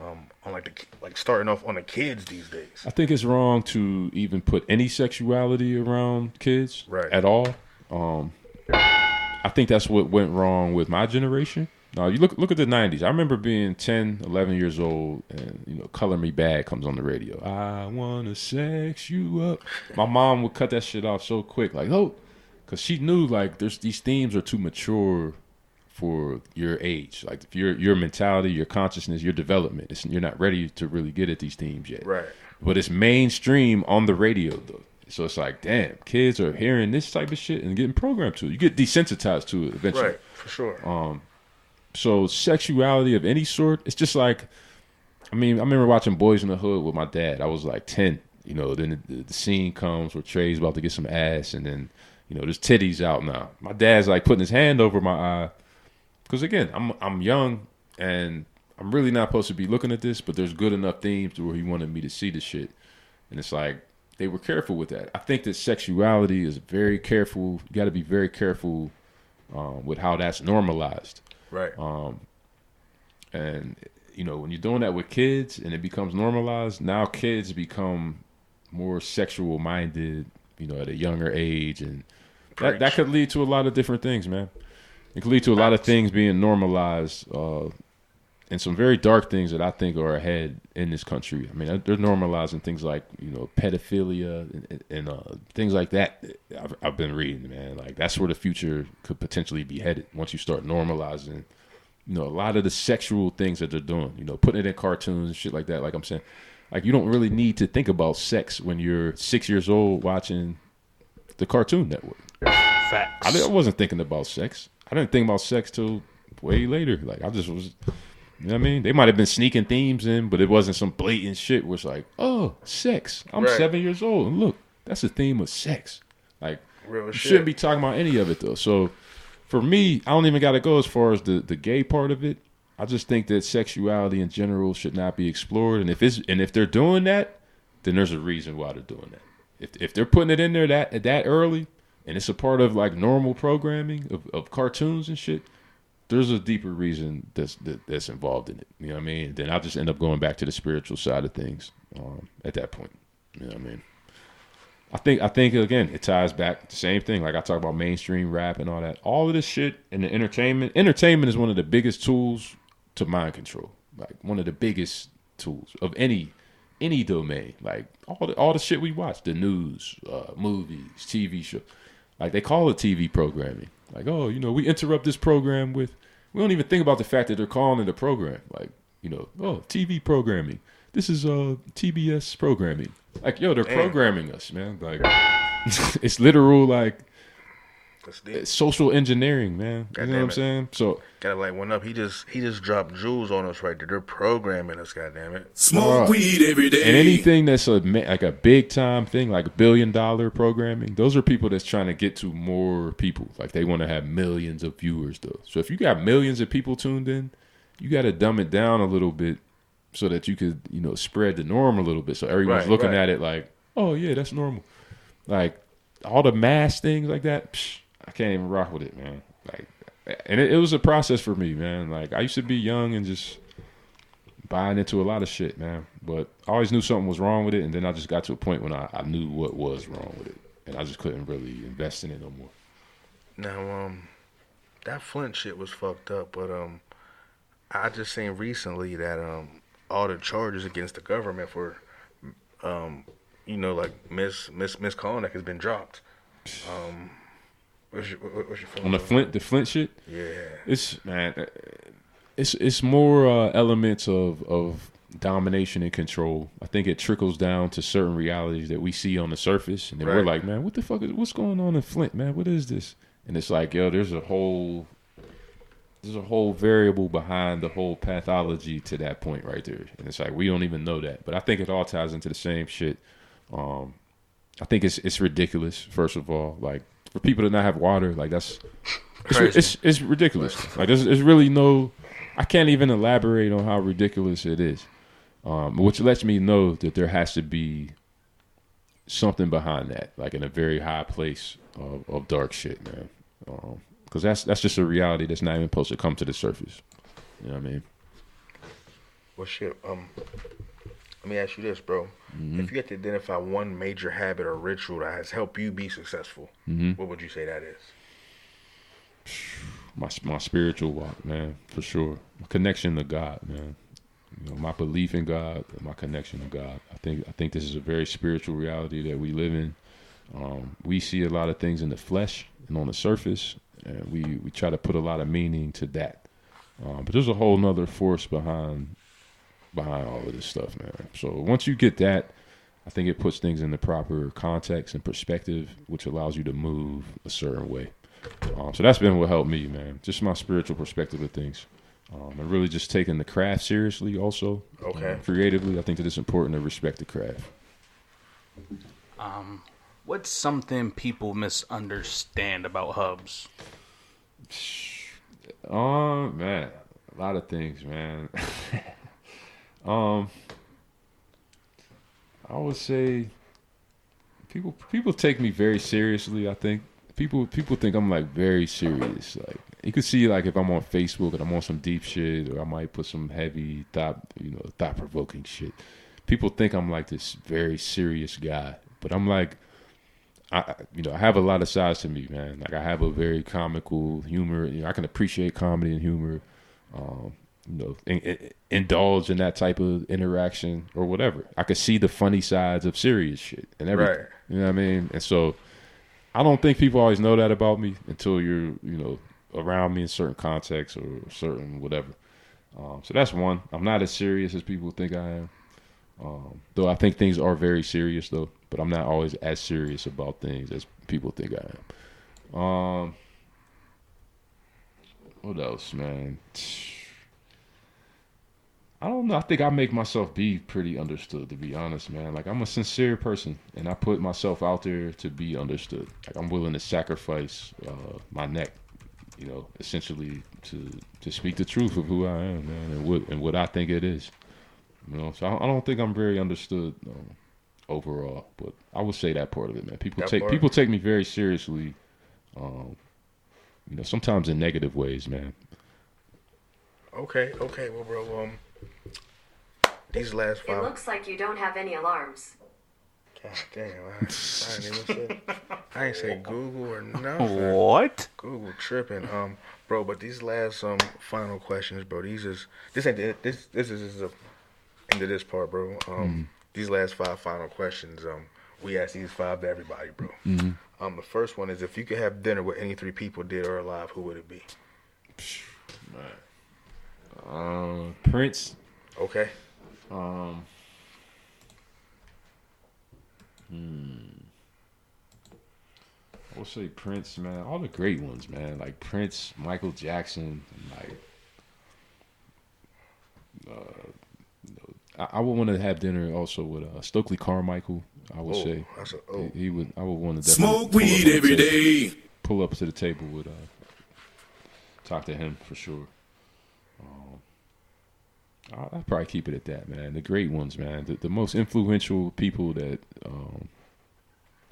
On like starting off on the kids these days. I think it's wrong to even put any sexuality around kids at all. I think that's what went wrong with my generation. Now, you look at the 90s. I remember being 10, 11 years old, and, you know, Color Me Bad comes on the radio. I want to sex you up. My mom would cut that shit off so quick, like, oh, because she knew, like, these themes are too mature for your age, like if your mentality, your consciousness, your development, you're not ready to really get at these themes yet. Right. But it's mainstream on the radio though, so it's like, damn, kids are hearing this type of shit and getting programmed to it. You get desensitized to it eventually. Right, for sure. So sexuality of any sort, it's just like, I mean, I remember watching Boys in the Hood with my dad. I was like 10. You know, then the scene comes where Trey's about to get some ass, and then, you know, there's titties out now. My dad's like putting his hand over my eye. Because, again, I'm young, and I'm really not supposed to be looking at this, but there's good enough themes to where he wanted me to see the shit. And it's like, they were careful with that. I think that sexuality is very careful. You got to be very careful with how that's normalized. Right. And, you know, when you're doing that with kids and it becomes normalized, now kids become more sexual minded, you know, at a younger age. And that could lead to a lot of different things, man. It could lead to a lot of things being normalized and some very dark things that I think are ahead in this country. I mean, they're normalizing things like, you know, pedophilia and things like that. I've been reading, man. Like, that's where the future could potentially be headed once you start normalizing, you know, a lot of the sexual things that they're doing, you know, putting it in cartoons and shit like that. Like I'm saying, like, you don't really need to think about sex when you're 6 years old watching the Cartoon Network. Facts. I wasn't thinking about sex. I didn't think about sex till way later. Like, I just was... You know what I mean? They might have been sneaking themes in, but it wasn't some blatant shit where it's like, oh, sex. I'm 7 years old, and look, that's a theme of sex. Like, Real you shit. shouldn't be talking about any of it, though. So, for me, I don't even got to go as far as the gay part of it. I just think that sexuality in general should not be explored. And if they're doing that, then there's a reason why they're doing that. If they're putting it in there that early, and it's a part of, like, normal programming of cartoons and shit, there's a deeper reason that's involved in it. You know what I mean? Then I'll just end up going back to the spiritual side of things at that point. You know what I mean? I think again, it ties back to the same thing. Like I talk about mainstream rap and all that. All of this shit and the entertainment. Entertainment is one of the biggest tools to mind control. Like one of the biggest tools of any domain. Like all the shit we watch, the news, movies, TV show. Like they call it TV programming. Like, oh, you know, we interrupt this program with, we don't even think about the fact that they're calling it a program. Like, you know, oh, TV programming. This is TBS programming. Like, yo, they're programming us, man. Like, it's literal, like, it's social engineering, man. You know what I'm saying? So, gotta light one up. He just dropped jewels on us right there. They're programming us, goddammit. Smoke weed every day. And anything that's like a big time thing, like $1 billion programming, those are people that's trying to get to more people. Like they want to have millions of viewers, though. So if you got millions of people tuned in, you got to dumb it down a little bit so that you could, you know, spread the norm a little bit. So everyone's looking at it like, oh yeah, that's normal. Like all the mass things like that. I can't even rock with it, man. Like, and it was a process for me, man. Like, I used to be young and just buying into a lot of shit, man. But I always knew something was wrong with it, and then I just got to a point when I knew what was wrong with it, and I just couldn't really invest in it no more. Now, that Flint shit was fucked up, but I just seen recently that all the charges against the government for, you know, like misconduct has been dropped. What's your on the Flint shit? Yeah, it's more elements of domination and control. I think it trickles down to certain realities that we see on the surface, and then we're like, man, what the fuck what's going on in Flint, man? What is this? And it's like, yo, there's a whole variable behind the whole pathology to that point right there, and it's like we don't even know that. But I think it all ties into the same shit. I think it's ridiculous. First of all, like. For people to not have water, like it's ridiculous. Like there's really no, I can't even elaborate on how ridiculous it is, which lets me know that there has to be something behind that, like in a very high place of dark shit, man. Because that's just a reality that's not even supposed to come to the surface. You know what I mean? Well, shit. Let me ask you this, bro. Mm-hmm. If you had to identify one major habit or ritual that has helped you be successful, what would you say that is? My spiritual walk, man, for sure. My connection to God, man. You know, my belief in God, my connection to God. I think this is a very spiritual reality that we live in. We see a lot of things in the flesh and on the surface, and we try to put a lot of meaning to that. But there's a whole nother force behind all of this stuff, man. So once you get that, I think it puts things in the proper context and perspective, which allows you to move a certain way. So that's been what helped me, man. Just my spiritual perspective of things. And really just taking the craft seriously also. Okay. Creatively, I think that it's important to respect the craft. What's something people misunderstand about HUBBS? Oh, man. A lot of things, man. I would say people take me very seriously. I think people think I'm like very serious. Like you could see like if I'm on Facebook and I'm on some deep shit, or I might put some heavy thought provoking shit. People think I'm like this very serious guy, but I'm like, I have a lot of sides to me, man. Like I have a very comical humor. I can appreciate comedy and humor. Indulge in that type of interaction or whatever. I could see the funny sides of serious shit and everything. Right. You know what I mean? And so I don't think people always know that about me until you're, around me in certain contexts or certain whatever. So that's one. I'm not as serious as people think I am. Though I think things are very serious though, but I'm not always as serious about things as people think I am. What else, man? I don't know. I think I make myself be pretty understood, to be honest, man. Like, I'm a sincere person, and I put myself out there to be understood. Like, I'm willing to sacrifice my neck, essentially to speak the truth of who I am, man, and what I think it is. So I don't think I'm very understood overall, but I would say that part of it, man. People take me very seriously, sometimes in negative ways, man. Okay, well, bro, these last 5. It looks like you don't have any alarms. God damn, I ain't say Google or nothing. What? Google tripping, bro. But these last final questions, bro. This is the end of this part, bro. These last 5 final questions, we ask these 5 to everybody, bro. Mm-hmm. The first one is, if you could have dinner with any 3 people, dead or alive, who would it be? Prince. Okay. I would say Prince, man. All the great ones, man. Like Prince, Michael Jackson. I would want to have dinner also with Stokely Carmichael. I would say he would. I would want to Smoke weed every day. Pull up to the table with talk to him for sure. I'd probably keep it at that, man. The great ones, man. The most influential people that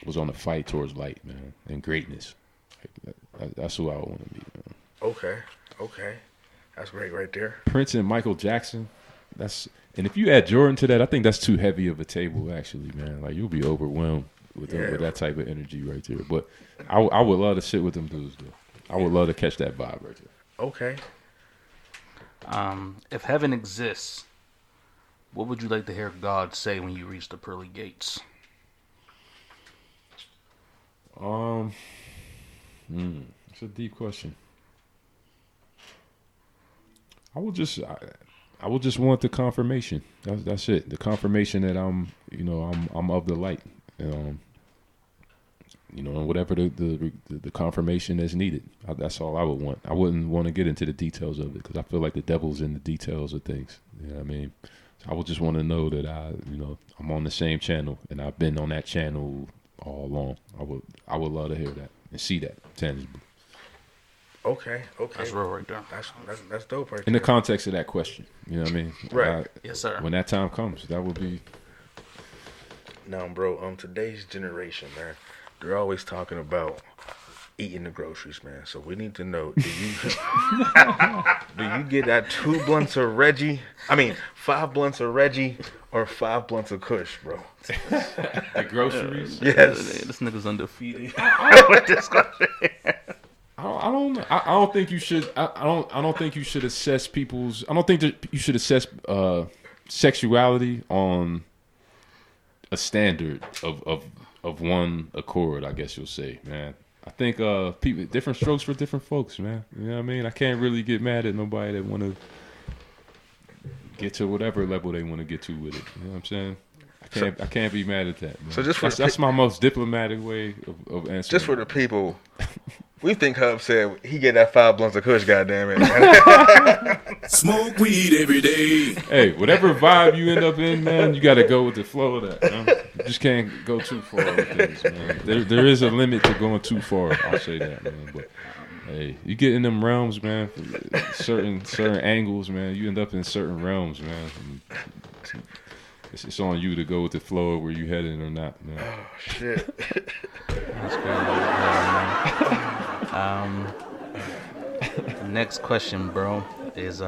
was on the fight towards light, man, and greatness. That's who I would want to be, man. Okay. That's great right there. Prince and Michael Jackson. And if you add Jordan to that, I think that's too heavy of a table, actually, man. Like, you'll be overwhelmed with that type of energy right there. But I would love to sit with them dudes, though. I would love to catch that vibe right there. Okay. If heaven exists, what would you like to hear God say when you reach the pearly gates? It's a deep question. I would just want the confirmation. That's it. The confirmation that I'm of the light. And whatever the confirmation is needed. That's all I would want. I wouldn't want to get into the details of it because I feel like the devil's in the details of things. You know what I mean? So I would just want to know that I'm on the same channel and I've been on that channel all along. I would love to hear that and see that tangibly. Okay. That's real right there. That's dope right there. In the context of that question, you know what I mean? Right. Yes, sir. When that time comes, that would be. Now, bro, today's generation, man, they're always talking about eating the groceries, man. So we need to know, do you get that 2 blunts of Reggie? 5 blunts of Reggie or 5 blunts of Kush, bro? The groceries? Yes. This nigga's undefeated. I don't think you should. I don't think you should assess people's. I don't think that you should assess sexuality on a standard of one accord. I guess you'll say, man. I think people different strokes for different folks, man. You know what I mean? I can't really get mad at nobody that want to get to whatever level they want to get to with it. You know what I'm saying? I can't be mad at that, man. So that's my most diplomatic way of answering. Just for the people, we think Hub said he get that 5 blunts of Kush, goddamn it. Smoke weed every day. Hey, whatever vibe you end up in, man, you got to go with the flow of that. Man. You just can't go too far with things, man. There is a limit to going too far. I'll say that, man. But Hey, you get in them realms, man. Certain angles, man. You end up in certain realms, man. It's on you to go with the flow of where you heading or not, man. Oh shit. That's crazy. Next question, bro, is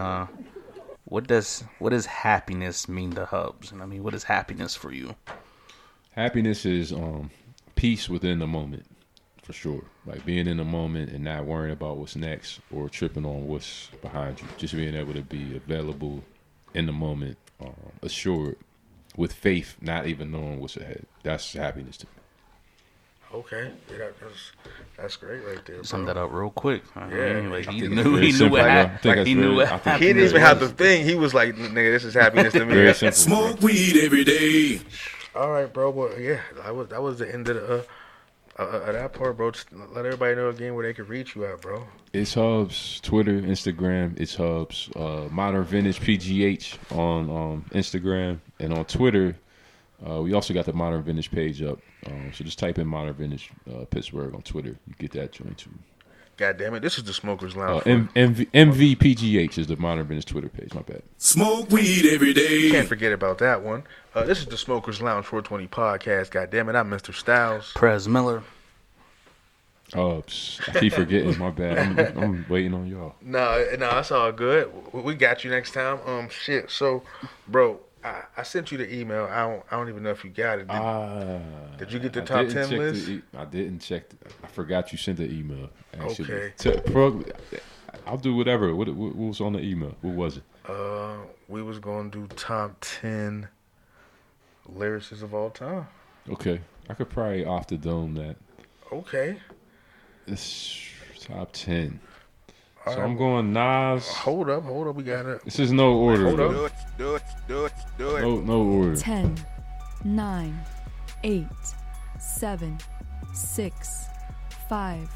what does happiness mean to Hubs? And I mean, what is happiness for you? Happiness is peace within the moment, for sure. Like being in the moment and not worrying about what's next or tripping on what's behind you. Just being able to be available in the moment, assured, with faith, not even knowing what's ahead. That's happiness to me. Okay, yeah, that's great right there. Sum that up real quick. Yeah, like I he think knew it's what very simple, bro. he knew what I think happiness He didn't even have the was. thing. He was like, "Nigga, this is happiness to me." Very simple. Smoke weed every day. All right, bro. Well, yeah, that was the end of that part, bro. Just let everybody know again where they can reach you at, bro. It's Hubs, Twitter, Instagram. It's Hubs, Modern Vintage PGH on Instagram and on Twitter. We also got the Modern Vintage page up. So just type in Modern Vintage Pittsburgh on Twitter. You get that joint too. God damn it, this is the Smokers Lounge. MVPGH is the Modern Vintage Twitter page. My bad. Smoke weed every day. Can't forget about that one. This is the Smokers Lounge 420 podcast. God damn it, I'm Mr. Styles. Prez Miller. Hubs. I keep forgetting. My bad. I'm waiting on y'all. No, that's all good. We got you next time. Shit. So, bro, I sent you the email. I don't even know if you got it. Did you get the top 10 list? I didn't check. I forgot you sent the email. Actually. Okay. I'll do whatever. What was on the email? What was it? We was gonna do top 10 lyricists of all time. Okay. I could probably off the dome that. Okay. It's top 10. All So right. I'm going Nas. Hold up. We got it. This is no order. Hold though. up. Do it. No order. 10, 9, 8, 7, 6, 5,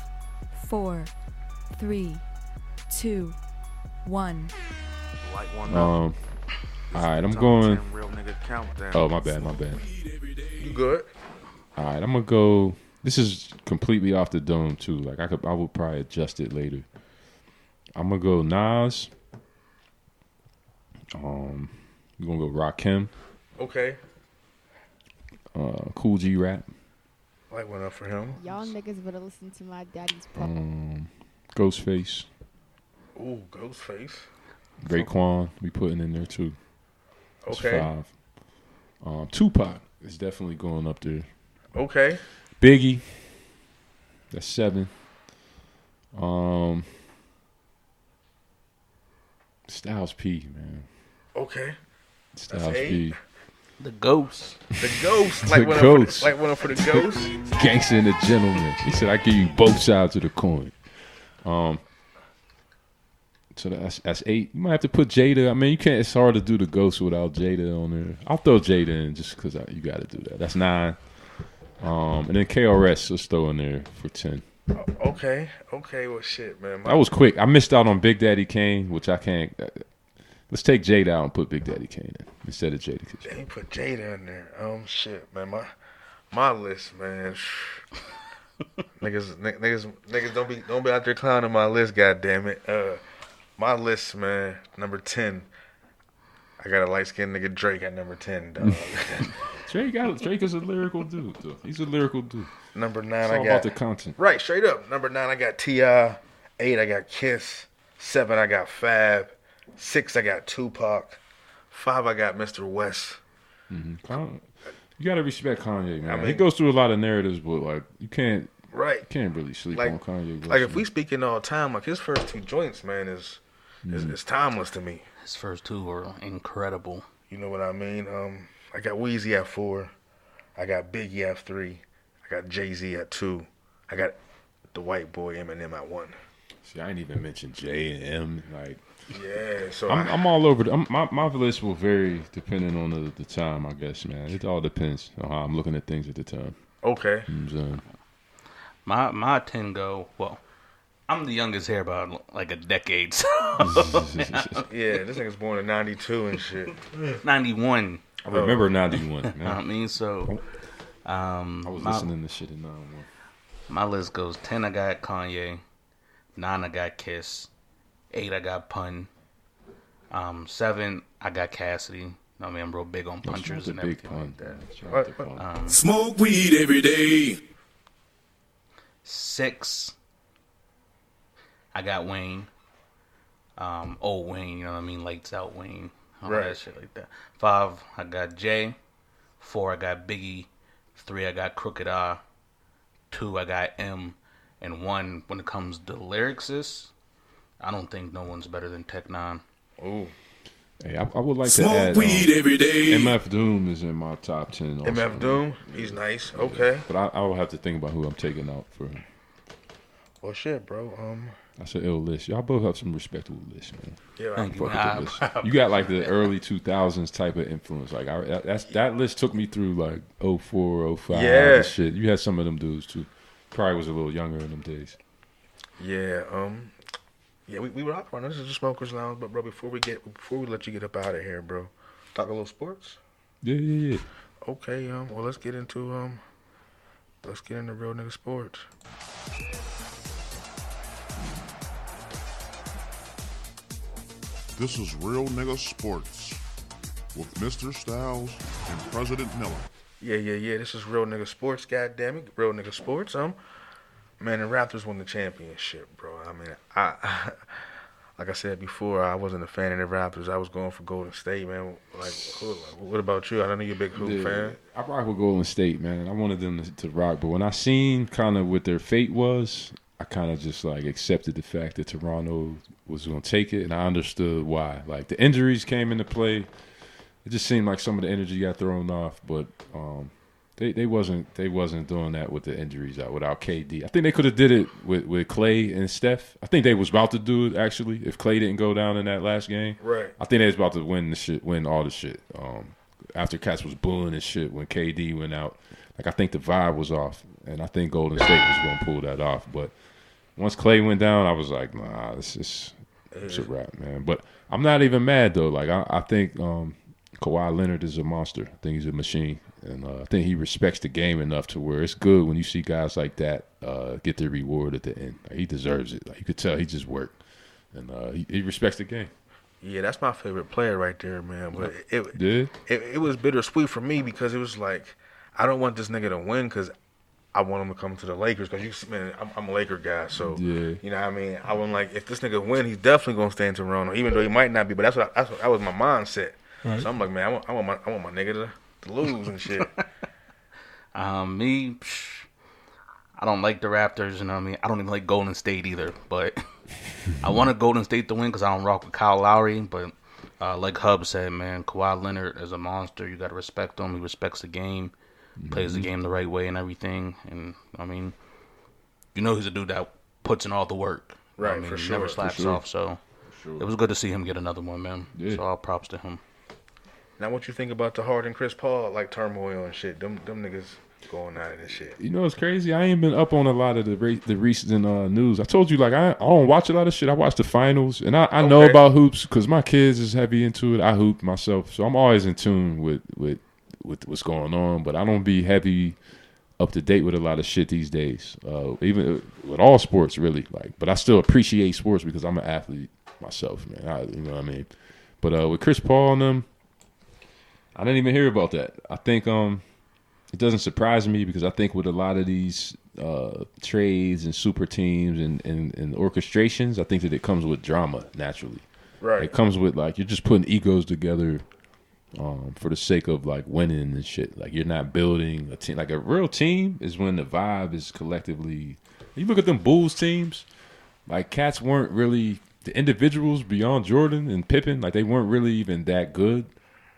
4, 3, 2, 1. Like one All right, I'm going. real nigga countdown. Oh, my bad. You good? All right, I'm gonna go. This is completely off the dome too. Like I would probably adjust it later. I'm gonna go Nas. We're gonna go Rakim. Okay. Cool G Rap. Light one up for him. Y'all niggas better listen to my daddy's podcast. Ghostface. Ooh, Ghostface. Raekwon. We putting in there too. That's Okay. 5. Tupac is definitely going up there. Okay. Biggie. That's 7. Styles P, man. Okay. Styles That's 8. P. The Ghost. The Ghost. The Like Ghost. one up for the Ghost. Gangsta and the Gentleman. He said, I give you both sides of the coin. So that's 8. You might have to put Jada. I mean, you can't. It's hard to do the Ghost without Jada on there. I'll throw Jada in just because you got to do that. That's 9. And then KRS, let's throw in there for 10. Okay. Well, shit, man. That was quick. I missed out on Big Daddy Kane, which I can't. Let's take Jada out and put Big Daddy Kane in instead of Jada. Damn, you put Jada in there. Shit, man. My list, man. niggas don't be out there clowning my list. God damn it. My list, man. Number 10. I got a light skinned nigga Drake at number 10. Dog. Drake is a lyrical dude. Though. He's a lyrical dude. Number 9, It's I all got about the content. Right, straight up. Number 9, I got T.I. 8, I got Kiss. 7, I got Fab. 6, I got Tupac. 5, I got Mr. West. You gotta respect Kanye, man. I mean- he goes through a lot of narratives, but like you can't really sleep Like, on Kanye. like if we speaking all time, like his first 2 joints, man, is timeless to me. His first 2 were incredible. You know what I mean? I got Weezy at 4. I got Biggie at 3. I got Jay-Z at 2. I got the white boy Eminem at 1. See, I ain't even mentioned J and M. Like, Yeah, so I'm all over. My list will vary depending on the time, I guess, man. It all depends on how I'm looking at things at the time. okay. You know what I'm saying? My 10 go, well, I'm the youngest here by like a decade, so Yeah, this nigga's born in 92 and shit. 91. I remember 91, man. I mean, so I was listening to shit in 91. my list goes 10. I got Kanye, 9, I got Kiss. 8, I got Pun. 7, I got Cassidy. I mean, I'm real big on punchers and everything like that. Smoke weed every day. 6, I got Wayne. Old Wayne, you know what I mean? Lights out Wayne. All that shit like that. 5, I got Jay. 4, I got Biggie. 3, I got Crooked Eye. 2, I got M. And 1, when it comes to lyricists, I don't think no one's better than Tech 9. Ooh. Hey, I would like to Smoke add weed every day. MF Doom is in my top 10 also. MF Doom, he's nice. Okay. But I will have to think about who I'm taking out for him. Well, shit, bro. That's an ill list. Y'all both have some respectable lists, man. Yeah, Thank you. Fuck with the list. You got like the early 2000s type of influence. Like that list took me through like 04, 05. Yeah. And shit. You had some of them dudes too. Probably was a little younger in them days. Yeah. Yeah, we were out running. This is the Smokers Lounge, but bro, before we let you get up out of here, bro, talk a little sports. Yeah. Okay, well let's get into real nigga sports. This is Real Nigga Sports with Mr. Styles and President Miller. Yeah. This is Real Nigga Sports, goddammit. Real Nigga Sports. Man, the Raptors won the championship, bro. I mean, like I said before, I wasn't a fan of the Raptors. I was going for Golden State, man. Like, what about you? I know you're a big hoop fan. I rock with Golden State, man. I wanted them to rock, but when I seen kind of what their fate was, I kind of just like accepted the fact that Toronto was going to take it, and I understood why. Like the injuries came into play. It just seemed like some of the energy got thrown off, but they wasn't doing that with the injuries without KD. I think they could have did it with Clay and Steph. I think they was about to do it actually if Clay didn't go down in that last game. Right. I think they was about to win all the shit. After Cats was booing and shit when KD went out, like I think the vibe was off, and I think Golden State was going to pull that off. But once Clay went down, I was like, nah, it's a wrap, man. But I'm not even mad though. Like I think Kawhi Leonard is a monster. I think he's a machine. And I think he respects the game enough to where it's good when you see guys like that get their reward at the end. Like, he deserves it. Like you could tell he just worked, and he respects the game. Yeah, that's my favorite player right there, man. But it was bittersweet for me because it was like I don't want this nigga to win because I want him to come to the Lakers because I'm a Laker guy, so you know what I mean. I want like if this nigga win, he's definitely gonna stay in Toronto, even though he might not be. But that was my mindset. Right. So I'm like, man, I want my nigga to lose and shit. Me, I don't like the Raptors, you know what I mean? I don't even like Golden State either, but I wanted Golden State to win because I don't rock with Kyle Lowry, but like Hub said, man, Kawhi Leonard is a monster. You got to respect him. He respects the game, plays the game the right way and everything, and I mean, you know he's a dude that puts in all the work. Right, I mean, for he sure. never slacks off, so it was good to see him get another one, man. Yeah. So all props to him. Now, what you think about the Harden, Chris Paul, like turmoil and shit? Them niggas going at it and shit. You know, it's crazy. I ain't been up on a lot of the recent news. I told you, like, I don't watch a lot of shit. I watch the finals, and I know about hoops because my kids is heavy into it. I hoop myself, so I'm always in tune with what's going on. But I don't be heavy up to date with a lot of shit these days. Even with all sports, really. Like, but I still appreciate sports because I'm an athlete myself, man. You know what I mean? But with Chris Paul and them, I didn't even hear about that. I think it doesn't surprise me because I think with a lot of these trades and super teams and orchestrations, I think that it comes with drama naturally. Right. It comes with like you're just putting egos together for the sake of like winning and shit. Like you're not building a team. Like a real team is when the vibe is collectively. You look at them Bulls teams, like cats weren't really the individuals beyond Jordan and Pippen. Like they weren't really even that good.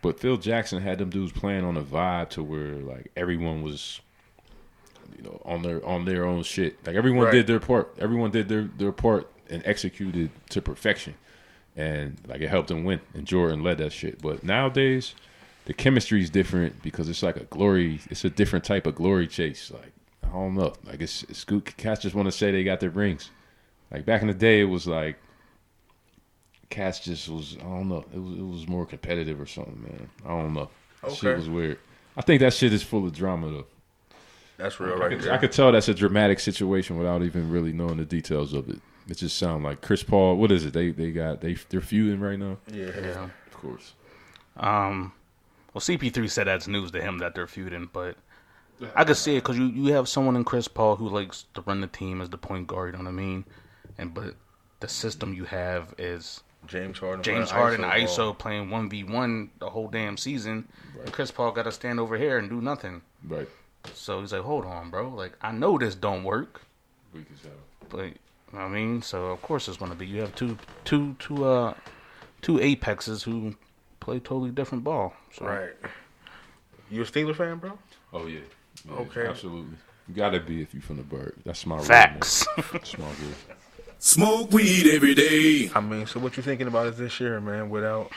But Phil Jackson had them dudes playing on a vibe to where like everyone was, you know, on their own shit. Like everyone did their part. Everyone did their part and executed to perfection, and like it helped them win. And Jordan led that shit. But nowadays, the chemistry is different because it's like it's a different type of glory chase. Like I don't know. Like it's good. Cats just want to say they got their rings. Like back in the day, it was like. Cats just was, I don't know. It was more competitive or something, man. I don't know. That shit was weird. I think that shit is full of drama, though. That's real, right there. I could tell that's a dramatic situation without even really knowing the details of it. It just sounds like Chris Paul. What is it? They're feuding right now. Yeah. Of course. Well, CP3 said that's news to him that they're feuding, but I could see it because you have someone in Chris Paul who likes to run the team as the point guard. You know what I mean? But the system you have is James Harden, ISO playing 1v1 the whole damn season. Right. And Chris Paul got to stand over here and do nothing. Right. So he's like, hold on, bro. Like, I know this don't work. Weak as hell. But, you know what I mean? So, of course it's going to be. You have two apexes who play totally different ball. So. Right. You a Steelers fan, bro? Oh, yeah. Okay. Absolutely. You got to be if you from the Bird. That's my facts. Small good. Smoke weed every day. I mean, so what you thinking about is this year, man, without...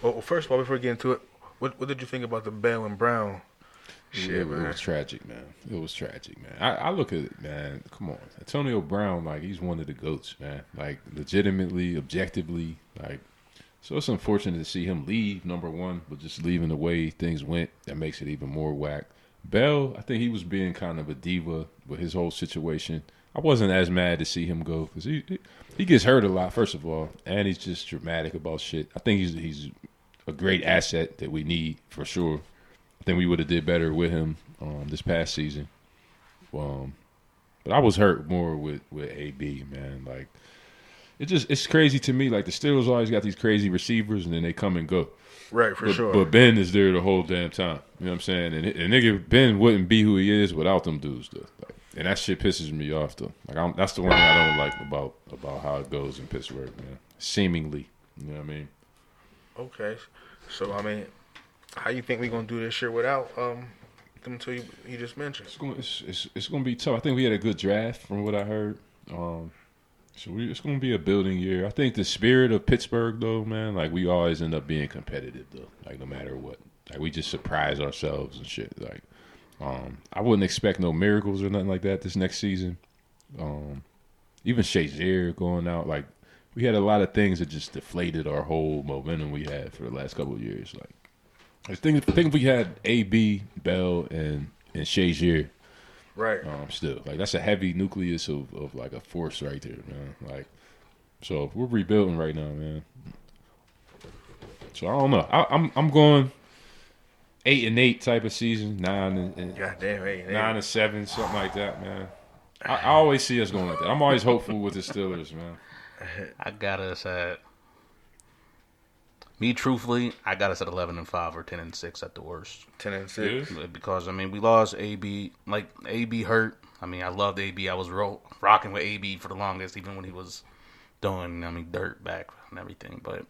Well, first of all, before we get into it, what did you think about the Bell and Brown shit, It man? was tragic, man. It was tragic, man. I look at it, man. Come on. Antonio Brown, like, he's one of the GOATs, man. Like, legitimately, objectively, like... So it's unfortunate to see him leave, number one, but just leaving the way things went, that makes it even more whack. Bell, I think he was being kind of a diva with his whole situation. I wasn't as mad to see him go because he gets hurt a lot, first of all, and he's just dramatic about shit. I think he's a great asset that we need for sure. I think we would have did better with him this past season. But I was hurt more with AB, man. Like it's crazy to me. Like the Steelers always got these crazy receivers, and then they come and go. Right, for sure. But Ben is there the whole damn time. You know what I'm saying? And nigga Ben wouldn't be who he is without them dudes, though. Like, and that shit pisses me off, though. Like that's the one thing I don't like about how it goes in Pittsburgh, man. Seemingly, you know what I mean? Okay, so I mean, how you think we gonna do this year without them two you just mentioned? It's gonna be tough. I think we had a good draft from what I heard. It's gonna be a building year. I think the spirit of Pittsburgh, though, man, like we always end up being competitive, though. Like no matter what, like we just surprise ourselves and shit. Like, I wouldn't expect no miracles or nothing like that this next season. Even Shazier going out, like we had a lot of things that just deflated our whole momentum we had for the last couple of years. Like, I think if we had AB, Bell, and Shazier. Right. Still, like that's a heavy nucleus of like a force right there, man. Like, so we're rebuilding right now, man. So I don't know. I'm going 8-8 type of season, 9 and goddamn 8-8. 9-7, something like that, man. I always see us going like that. I'm always hopeful with the Steelers, man. I got us at me. Truthfully, I got us at 11-5 or 10-6 at the worst. 10-6 because I mean we lost AB. Like AB hurt. I mean I loved AB. I was rocking with AB for the longest, even when he was doing dirt back and everything. But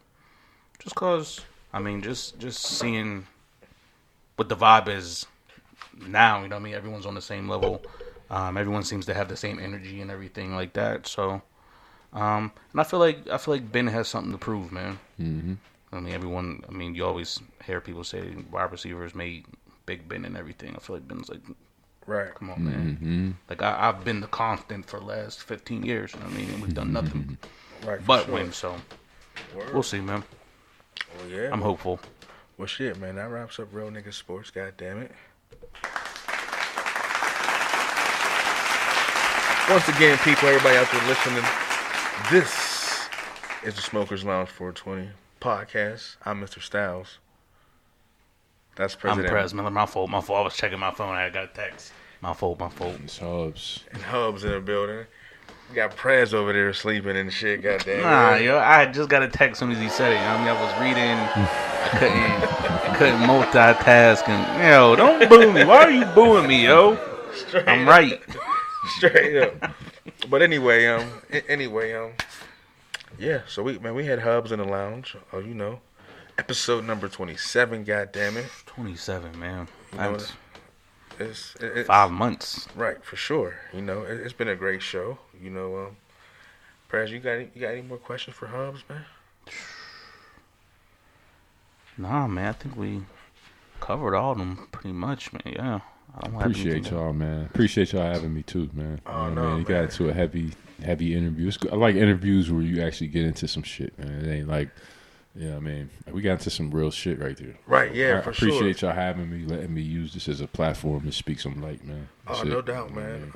just cause I mean just seeing what the vibe is now, you know what I mean? Everyone's on the same level. Everyone seems to have the same energy and everything like that. So, and I feel like Ben has something to prove, man. Mm-hmm. I mean, you always hear people say wide receivers made Big Ben and everything. I feel like Ben's like, right. Come on, man. Mm-hmm. Like I've been the constant for the last 15 years. You know what I mean, and we've done nothing right, but sure. win. So Word. We'll see, man. Well, yeah. I'm hopeful. Well, shit, man. That wraps up Real Nigga Sports. God damn it. Once again, people, everybody out there listening, this is the Smokers Lounge 420 podcast. I'm Mr. Styles. That's President. I'm Prez Miller. My fault. I was checking my phone. I got a text. My fault. It's HUBBS. And HUBBS in the building. We got Prez over there sleeping and shit. Goddamn. Nah, yo, I just got a text as soon as he said it. You know what I mean? I was reading. I couldn't multitask. And yo, don't boo me. Why are you booing me, yo? Straight I'm right. Straight up. But anyway, yeah. So we had HUBBS in the lounge. Oh, you know, episode number 27. God damn it. 27, man. You know, That's it's 5 months. Right, for sure. You know, it's been a great show. You know, Prez, you got any more questions for HUBBS, man? Nah, man. I think we covered all of them pretty much, man. Yeah. I don't Appreciate y'all, man. Appreciate y'all having me too, man. Oh, you know, no, man. You got into a heavy interview. I like interviews where you actually get into some shit, man. It ain't like, you know what I mean? We got into some real shit right there. Right, yeah, I for sure. appreciate y'all having me, letting me use this as a platform to speak some light, man. That's it. No doubt, man.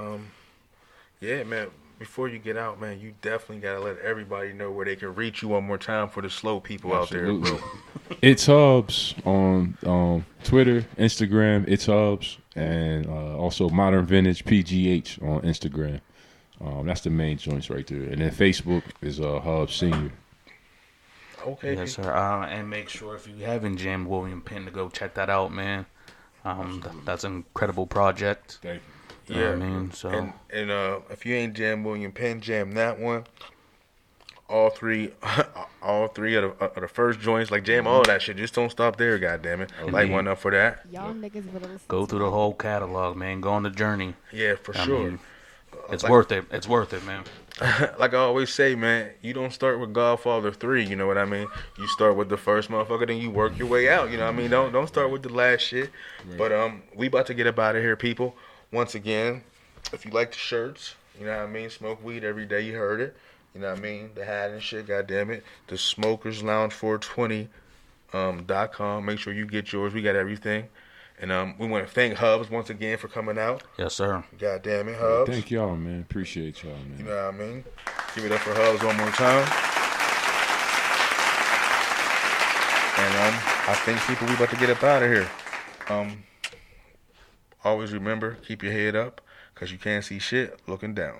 Yeah, man. Before you get out, man, you definitely gotta let everybody know where they can reach you one more time for the slow people out there, bro. It's Hubs on Twitter, Instagram. It's Hubs, and also Modern Vintage PGH on Instagram. That's the main joints right there, and then Facebook is Hubs Senior. Okay. Yes, sir. And make sure if you haven't jammed William Penn to go check that out, man. That's an incredible project. Thank you. You know what I mean? So and if you ain't jam William Penn, jam that one. All three of the first joints, like jam all that shit. Just don't stop there, goddammit. Light one up for that. Y'all niggas better listen. Go through the whole catalog, man. Go on the journey. Yeah, for sure. Mean, it's worth it. It's worth it, man. Like I always say, man, you don't start with Godfather 3, you know what I mean? You start with the first motherfucker, then you work your way out, you know what I mean? Don't start with the last shit. Right. But we about to get up out of here, people. Once again, if you like the shirts, you know what I mean? Smoke weed every day, you heard it. You know what I mean? The hat and shit, goddammit. The Smokers Lounge 420.com. Make sure you get yours. We got everything. And we want to thank Hubs once again for coming out. Yes, sir. God damn it, Hubs. Thank y'all, man. Appreciate y'all, man. You know what I mean? Give it up for Hubs one more time. And I think, people, we about to get up out of here. Always remember, keep your head up, because you can't see shit looking down.